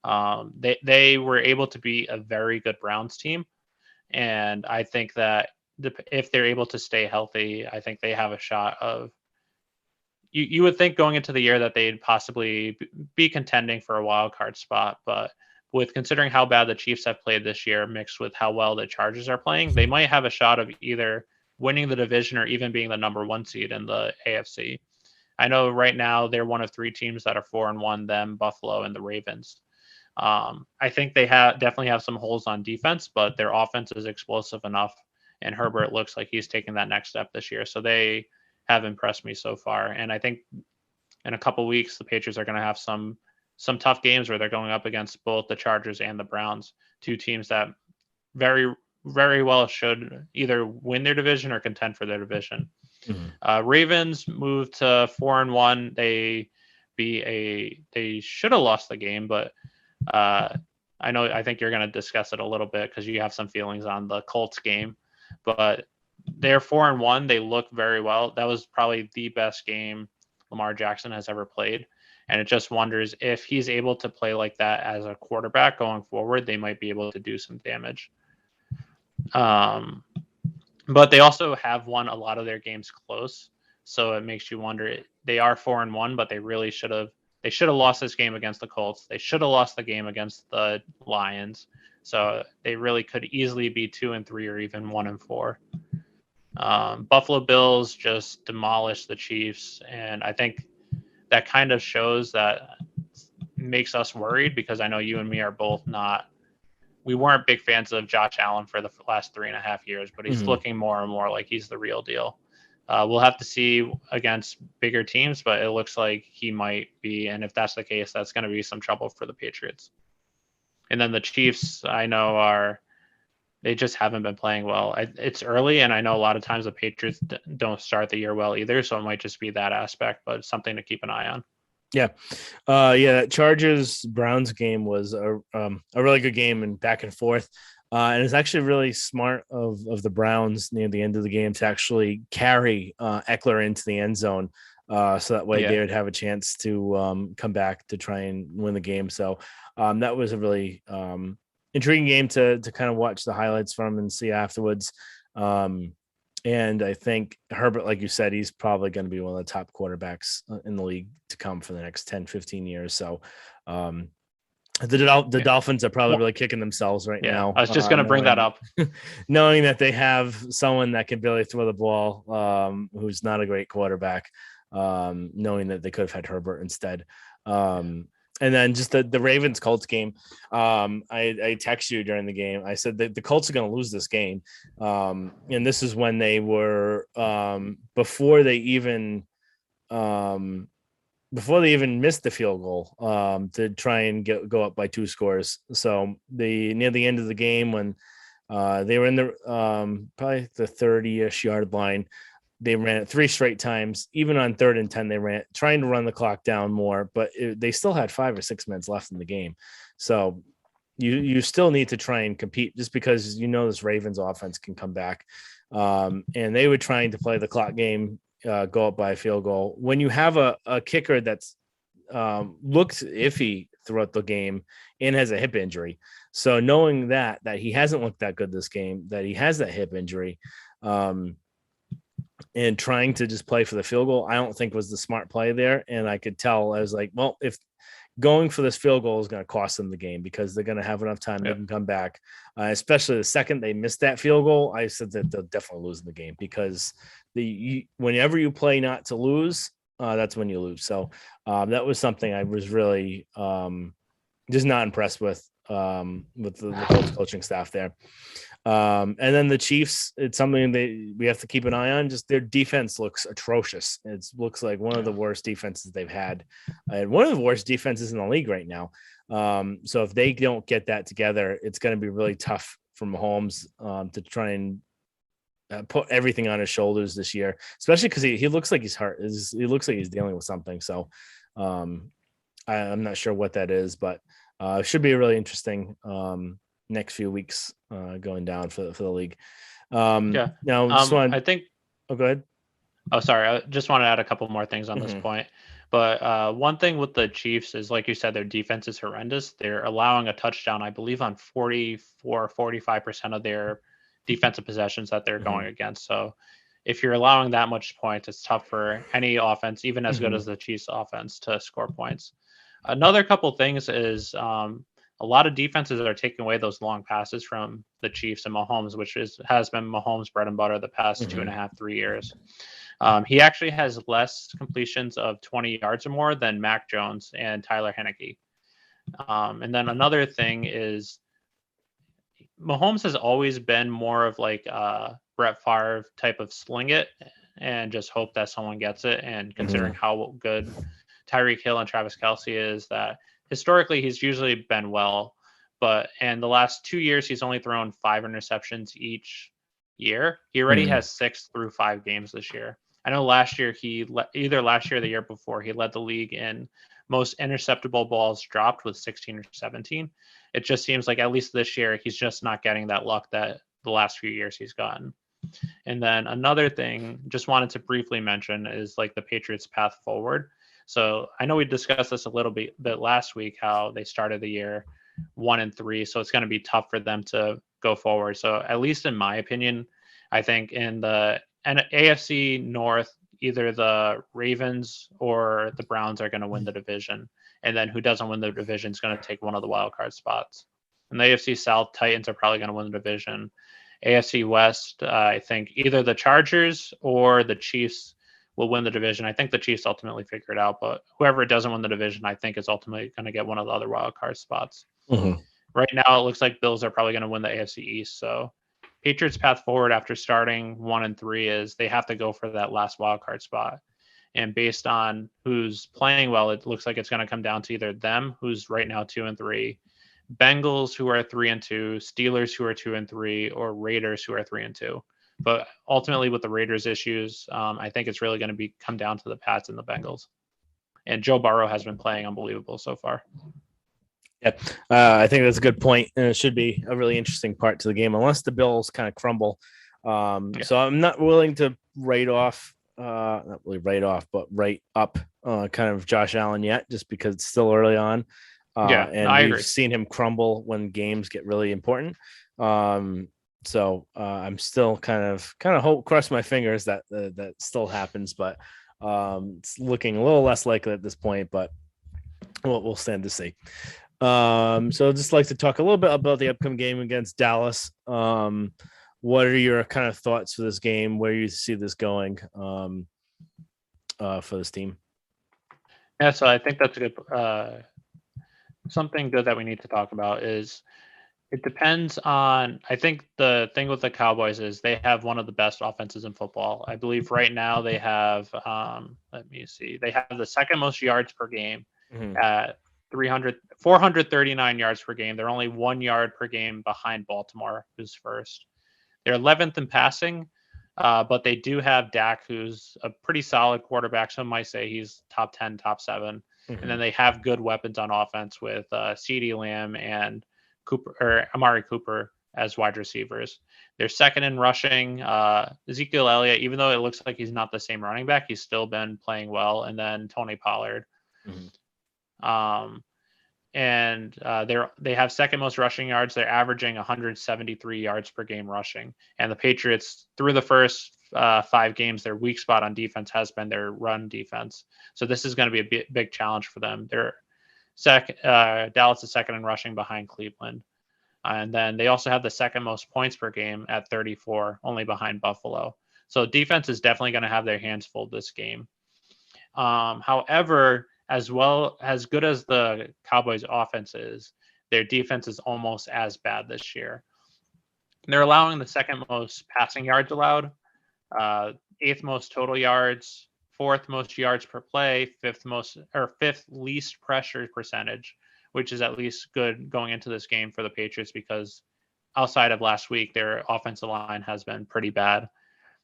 They were able to be a very good Browns team, and I think that if they're able to stay healthy, I think they have a shot of. You would think going into the year that they'd possibly be contending for a wild card spot, but with considering how bad the Chiefs have played this year, mixed with how well the Chargers are playing, they might have a shot of either winning the division or even being the number 1 seed in the AFC. I know right now they're one of 3 teams that are 4-1, them, Buffalo, and the Ravens. I think they definitely have some holes on defense, but their offense is explosive enough, and Herbert looks like he's taking that next step this year. So they have impressed me so far, and I think in a couple weeks the Patriots are going to have some tough games where they're going up against both the Chargers and the Browns, 2 teams that very, very well should either win their division or contend for their division. Ravens moved to 4-1. They should have lost the game, but I think you're going to discuss it a little bit because you have some feelings on the Colts game, but they're 4-1. They look very well. That was probably the best game Lamar Jackson has ever played. And it just wonders if he's able to play like that as a quarterback going forward, they might be able to do some damage. But they also have won a lot of their games close. So it makes you wonder, they are 4-1, but they really should have lost this game against the Colts. They should have lost the game against the Lions. So they really could easily be 2-3 or even 1-4. Buffalo Bills just demolished the Chiefs, and I think that kind of shows that makes us worried, because I know you and me are both we weren't big fans of Josh Allen for the last 3.5 years, but he's looking more and more like he's the real deal. We'll have to see against bigger teams, but it looks like he might be, and if that's the case, that's going to be some trouble for the Patriots. And then the Chiefs, I know they just haven't been playing well. It's early, and I know a lot of times the Patriots don't start the year well either, so it might just be that aspect, but it's something to keep an eye on. Yeah. That Chargers-Browns game was a really good game and back and forth. And it's actually really smart of the Browns near the end of the game to actually carry Eckler into the end zone. So that way they would have a chance to come back to try and win the game. So that was a really intriguing game to kind of watch the highlights from and see afterwards. And I think Herbert, like you said, he's probably going to be one of the top quarterbacks in the league to come for the next 10, 15 years. So the Dolphins are probably really kicking themselves right now. I was just going to bring that up. Knowing that they have someone that can barely throw the ball, who's not a great quarterback. knowing that they could have had Herbert instead. And then just the Ravens Colts game. I texted you during the game. I said that the Colts are going to lose this game. And this is when they were before they even missed the field goal to try and go up by 2 scores. So near the end of the game when they were in the probably the 30-ish yard line, they ran it 3 straight times. Even on 3rd and 10, they ran trying to run the clock down more, but they still had 5 or 6 minutes left in the game. So you still need to try and compete, just because this Ravens offense can come back. And they were trying to play the clock game, go up by a field goal. When you have a kicker that's looked iffy throughout the game and has a hip injury, so knowing that he hasn't looked that good this game, that he has that hip injury, and trying to just play for the field goal, I don't think was the smart play there. And I could tell, I was like, well, if going for this field goal is going to cost them the game, because they're going to have enough time, they can come back. Especially the second they missed that field goal, I said that they'll definitely lose the game, because whenever you play not to lose, that's when you lose. So that was something I was really just not impressed with the Colts coaching staff there. And then the Chiefs, it's something we have to keep an eye on. Just their defense looks atrocious. It looks like one of the worst defenses they've had, and one of the worst defenses in the league right now. So if they don't get that together, it's going to be really tough for Mahomes to try and put everything on his shoulders this year, especially because he looks like he's hurt. He looks like he's dealing with something. So I'm not sure what that is, but it should be a really interesting next few weeks going down for the league. Now, I think. Oh, go ahead. Oh, sorry. I just want to add a couple more things on this point. But one thing with the Chiefs is, like you said, their defense is horrendous. They're allowing a touchdown, I believe, on 45% of their defensive possessions that they're going against. So if you're allowing that much points, it's tough for any offense, even as good as the Chiefs offense, to score points. Another couple things is a lot of defenses are taking away those long passes from the Chiefs and Mahomes, which has been Mahomes' bread and butter the past 2.5, 3 years. He actually has less completions of 20 yards or more than Mac Jones and Tyler Heineke. And then another thing is Mahomes has always been more of like a Brett Favre type of sling it and just hope that someone gets it. And considering how good Tyreek Hill and Travis Kelce is, that historically he's usually been well, but in the last 2 years, he's only thrown 5 interceptions each year. He already has 6 through 5 games this year. I know last year either last year or the year before, he led the league in most interceptable balls dropped with 16 or 17. It just seems like at least this year, he's just not getting that luck that the last few years he's gotten. And then another thing, just wanted to briefly mention, is like the Patriots' path forward. So I know we discussed this a little bit last week, how they started the year 1-3. So it's going to be tough for them to go forward. So at least in my opinion, I think in the AFC North, either the Ravens or the Browns are going to win the division. And then who doesn't win the division is going to take one of the wild card spots. In the AFC South, Titans are probably going to win the division. AFC West, I think either the Chargers or the Chiefs will win the division. I think the Chiefs ultimately figure it out, but whoever doesn't win the division, I think is ultimately going to get one of the other wild card spots. Right now, it looks like Bills are probably going to win the AFC East. So Patriots' path forward after starting 1-3 is they have to go for that last wild card spot. And based on who's playing well, it looks like it's going to come down to either them, who's right now 2-3, Bengals, who are 3-2, Steelers, who are 2-3, or Raiders, who are 3-2. But ultimately, with the Raiders' issues, I think it's really going to come down to the Pats and the Bengals. And Joe Burrow has been playing unbelievable so far. Yep. I think that's a good point, and it should be a really interesting part to the game, unless the Bills kind of crumble. So I'm not willing to write up kind of Josh Allen yet, just because it's still early on. And we've seen him crumble when games get really important. So I'm still kind of cross my fingers that that still happens, but it's looking a little less likely at this point, but we'll stand to see. So I'd just like to talk a little bit about the upcoming game against Dallas. What are your kind of thoughts for this game? Where you see this going? for this team. Yeah, so I think that's a good something good that we need to talk about is it depends on. I think the thing with the Cowboys is they have one of the best offenses in football. I believe right now they have let me see. They have the second most yards per game at 439 yards per game. They're only 1 yard per game behind Baltimore, who's first. They're 11th in passing, but they do have Dak, who's a pretty solid quarterback. Some might say he's top 10, top 7. And then they have good weapons on offense with CeeDee Lamb and Amari Cooper as wide receivers. They're second in rushing. Ezekiel Elliott, even though it looks like he's not the same running back, he's still been playing well. And then Tony Pollard. And they have second most rushing yards. They're averaging 173 yards per game rushing. And the Patriots, through the first 5 games, their weak spot on defense has been their run defense. So this is going to be a big challenge for them. They're second. Dallas is second in rushing behind Cleveland. And then they also have the second most points per game at 34, only behind Buffalo. So defense is definitely going to have their hands full this game. However, as good as the Cowboys offense is, their defense is almost as bad this year. They're allowing the second most passing yards allowed, 8th most total yards, 4th most yards per play, 5th least pressure percentage, which is at least good going into this game for the Patriots because outside of last week, their offensive line has been pretty bad.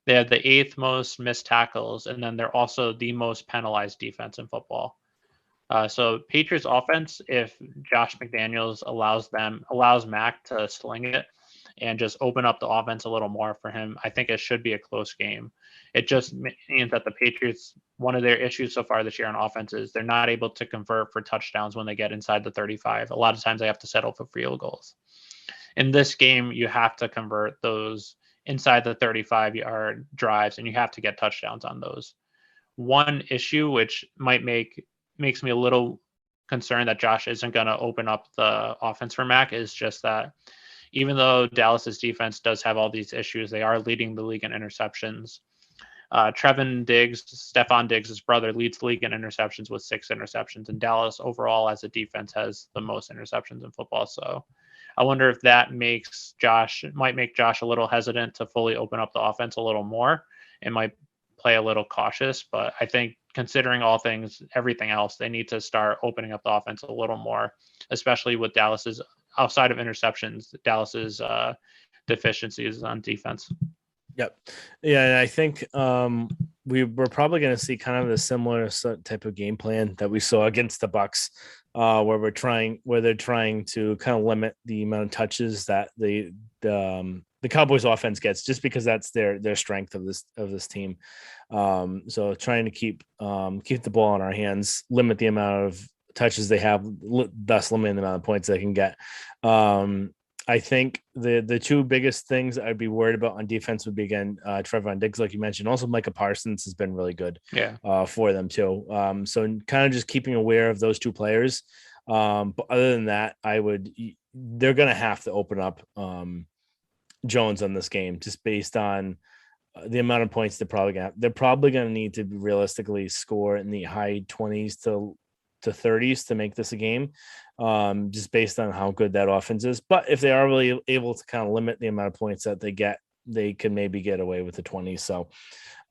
They have the 8th most missed tackles, and then they're also the most penalized defense in football. So Patriots offense, if Josh McDaniels allows Mac to sling it and just open up the offense a little more for him, I think it should be a close game. It just means that the Patriots, one of their issues so far this year on offense is they're not able to convert for touchdowns when they get inside the 35. A lot of times they have to settle for field goals. In this game, you have to convert those inside the 35-yard drives, and you have to get touchdowns on those. One issue which makes me a little concerned that Josh isn't going to open up the offense for Mac is just that even though Dallas's defense does have all these issues, they are leading the league in interceptions. Stefon Diggs' brother, leads the league in interceptions with 6 interceptions, and Dallas overall as a defense has the most interceptions in football. So I wonder if that might make Josh a little hesitant to fully open up the offense a little more. It might play a little cautious, but I think considering everything else, they need to start opening up the offense a little more, especially with Dallas's, outside of interceptions, Dallas's deficiencies on defense. Yep. Yeah, and I think we're probably going to see kind of a similar type of game plan that we saw against the Bucs, where they're trying to kind of limit the amount of touches that the Cowboys offense gets, just because that's their strength of this team. So trying to keep the ball in our hands, limit the amount of touches they have, thus limiting the amount of points they can get. I think the 2 biggest things I'd be worried about on defense would be, again, Trevon Diggs, like you mentioned. Also, Micah Parsons has been really good for them too. So kind of just keeping aware of those 2 players. But other than that, they're going to have to open up Jones on this game, just based on the amount of points they're probably going to need to realistically score in the high 20s to 30s to make this a game, just based on how good that offense is. But if they are really able to kind of limit the amount of points that they get, they can maybe get away with the 20s. So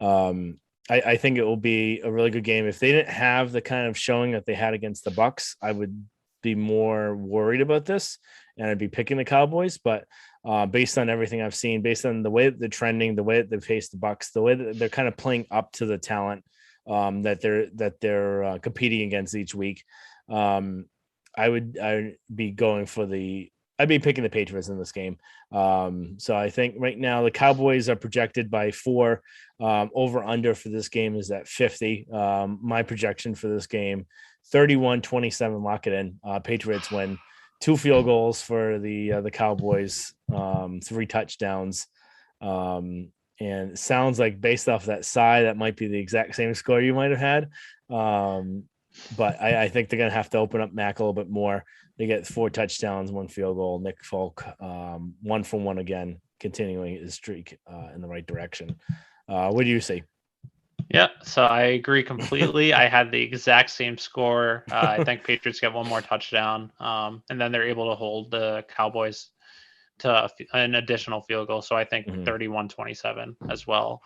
I think it will be a really good game. If they didn't have the kind of showing that they had against the Bucs, I would be more worried about this, and I'd be picking the Cowboys. But based on everything I've seen, based on the way that they're trending, the way that they've faced the Bucs, the way that they're kind of playing up to the talent that they're competing against each week, I'd be picking the Patriots in this game. So I think right now the Cowboys are projected by 4. Over under for this game is at 50. My projection for this game, 31-27, lock it in. Patriots win. 2 field goals for the Cowboys, 3 touchdowns. And it sounds like, based off that sigh, that might be the exact same score you might have had. But I think they're going to have to open up Mac a little bit more. They get 4 touchdowns, 1 field goal. Nick Folk, 1 for 1 again, continuing his streak in the right direction. What do you see? Yeah, so I agree completely. I had the exact same score. I think Patriots get one more touchdown, and then they're able to hold the Cowboys to an additional field goal. So I think Mhm. 31-27 as well.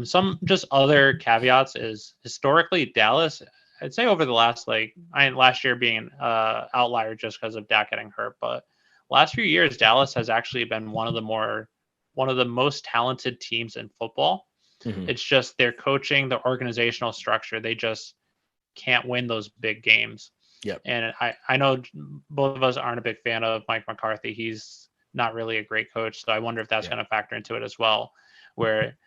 Some just other caveats is historically Dallas, I'd say over the last last year being an outlier just because of Dak getting hurt, but last few years Dallas has actually been one of the most talented teams in football. Mhm. It's just their coaching, the organizational structure. They just can't win those big games. Yep. And I know both of us aren't a big fan of Mike McCarthy. He's not really a great coach. So I wonder if that's Yeah. going to factor into it as well. Where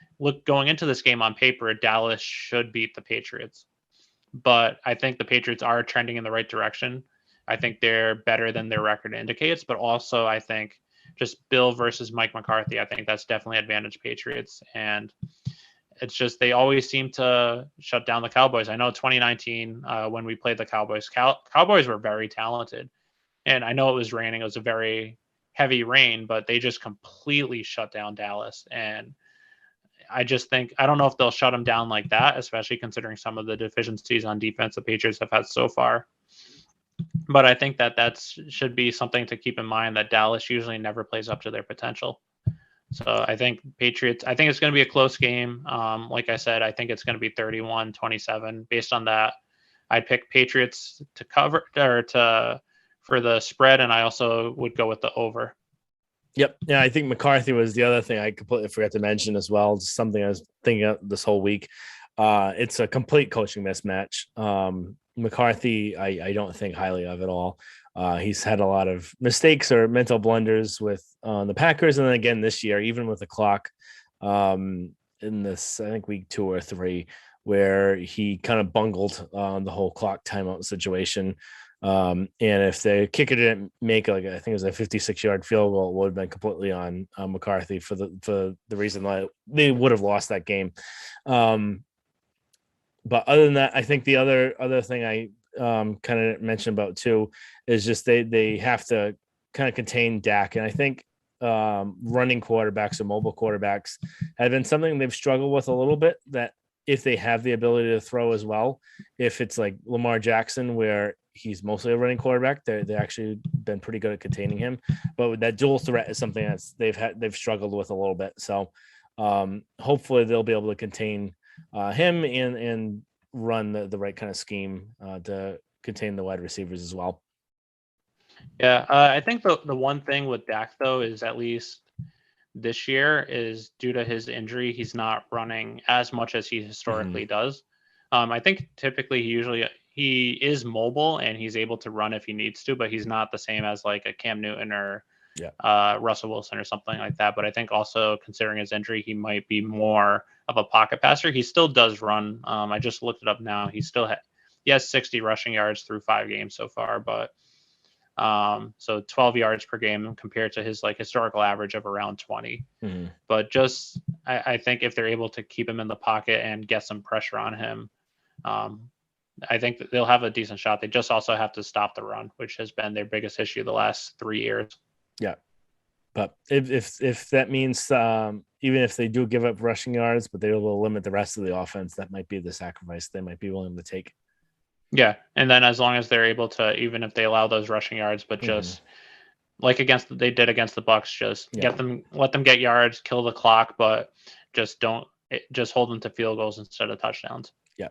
going into this game on paper, Dallas should beat the Patriots. But I think the Patriots are trending in the right direction. I think they're better than their record indicates. But also, I think just Bill versus Mike McCarthy, I think that's definitely advantage Patriots. And it's just they always seem to shut down the Cowboys. I know 2019 when we played the Cowboys, Cowboys were very talented, and I know it was raining. It was a very heavy rain, but they just completely shut down Dallas. And I just think I don't know if they'll shut them down like that, especially considering some of the deficiencies on defense the Patriots have had so far. But I think that should be something to keep in mind that Dallas usually never plays up to their potential. So I think Patriots, I think it's going to be a close game. Like I said, I think it's going to be 31-27. Based on that, I'd pick Patriots to cover or to for the spread, and I also would go with the over. Yep. Yeah, I think McCarthy was the other thing I completely forgot to mention as well. It's something I was thinking of this whole week. It's a complete coaching mismatch. McCarthy, I don't think highly of at all. He's had a lot of mistakes or mental blunders with the Packers, and then again this year, even with the clock, in this I think week 2 or 3, where he kind of bungled the whole clock timeout situation. And if the kicker didn't make I think it was a 56-yard field goal, it would have been completely on McCarthy for the reason that they would have lost that game. But other than that, I think the other thing I kind of mentioned about too is just they have to kind of contain Dak, and I think running quarterbacks or mobile quarterbacks have been something they've struggled with a little bit. That if they have the ability to throw as well, if it's like Lamar Jackson where he's mostly a running quarterback, they actually been pretty good at containing him. But that dual threat is something that's they've struggled with a little bit. So hopefully they'll be able to contain him and run the right kind of scheme to contain the wide receivers as well. Yeah, I think the one thing with Dak though is at least this year is due to his injury, he's not running as much as he historically does. I think typically he is mobile and he's able to run if he needs to, but he's not the same as like a Cam Newton or Russell Wilson or something like that. But I think also considering his injury, he might be more of a pocket passer. He still does run. I just looked it up now. He has 60 rushing yards through 5 games so far, but so 12 yards per game compared to his like historical average of around 20. But just I think if they're able to keep him in the pocket and get some pressure on him, I think that they'll have a decent shot. They just also have to stop the run, which has been their biggest issue the last 3 years. Yeah. But if that means even if they do give up rushing yards, but they will limit the rest of the offense, that might be the sacrifice they might be willing to take. Yeah, and then as long as they're able to, even if they allow those rushing yards, but just like they did against the Bucks, just let them get yards, kill the clock, but just hold them to field goals instead of touchdowns. Yeah,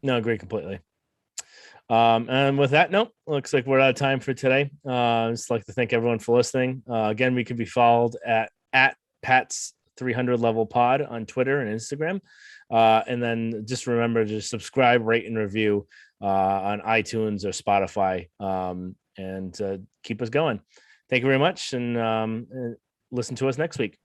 no, agree completely. And with that note, looks like we're out of time for today. Just like to thank everyone for listening. Again, we can be followed at Pat's 300 level pod on Twitter and Instagram. And then just remember to subscribe, rate, and review on iTunes or Spotify, and keep us going. Thank you very much, and listen to us next week.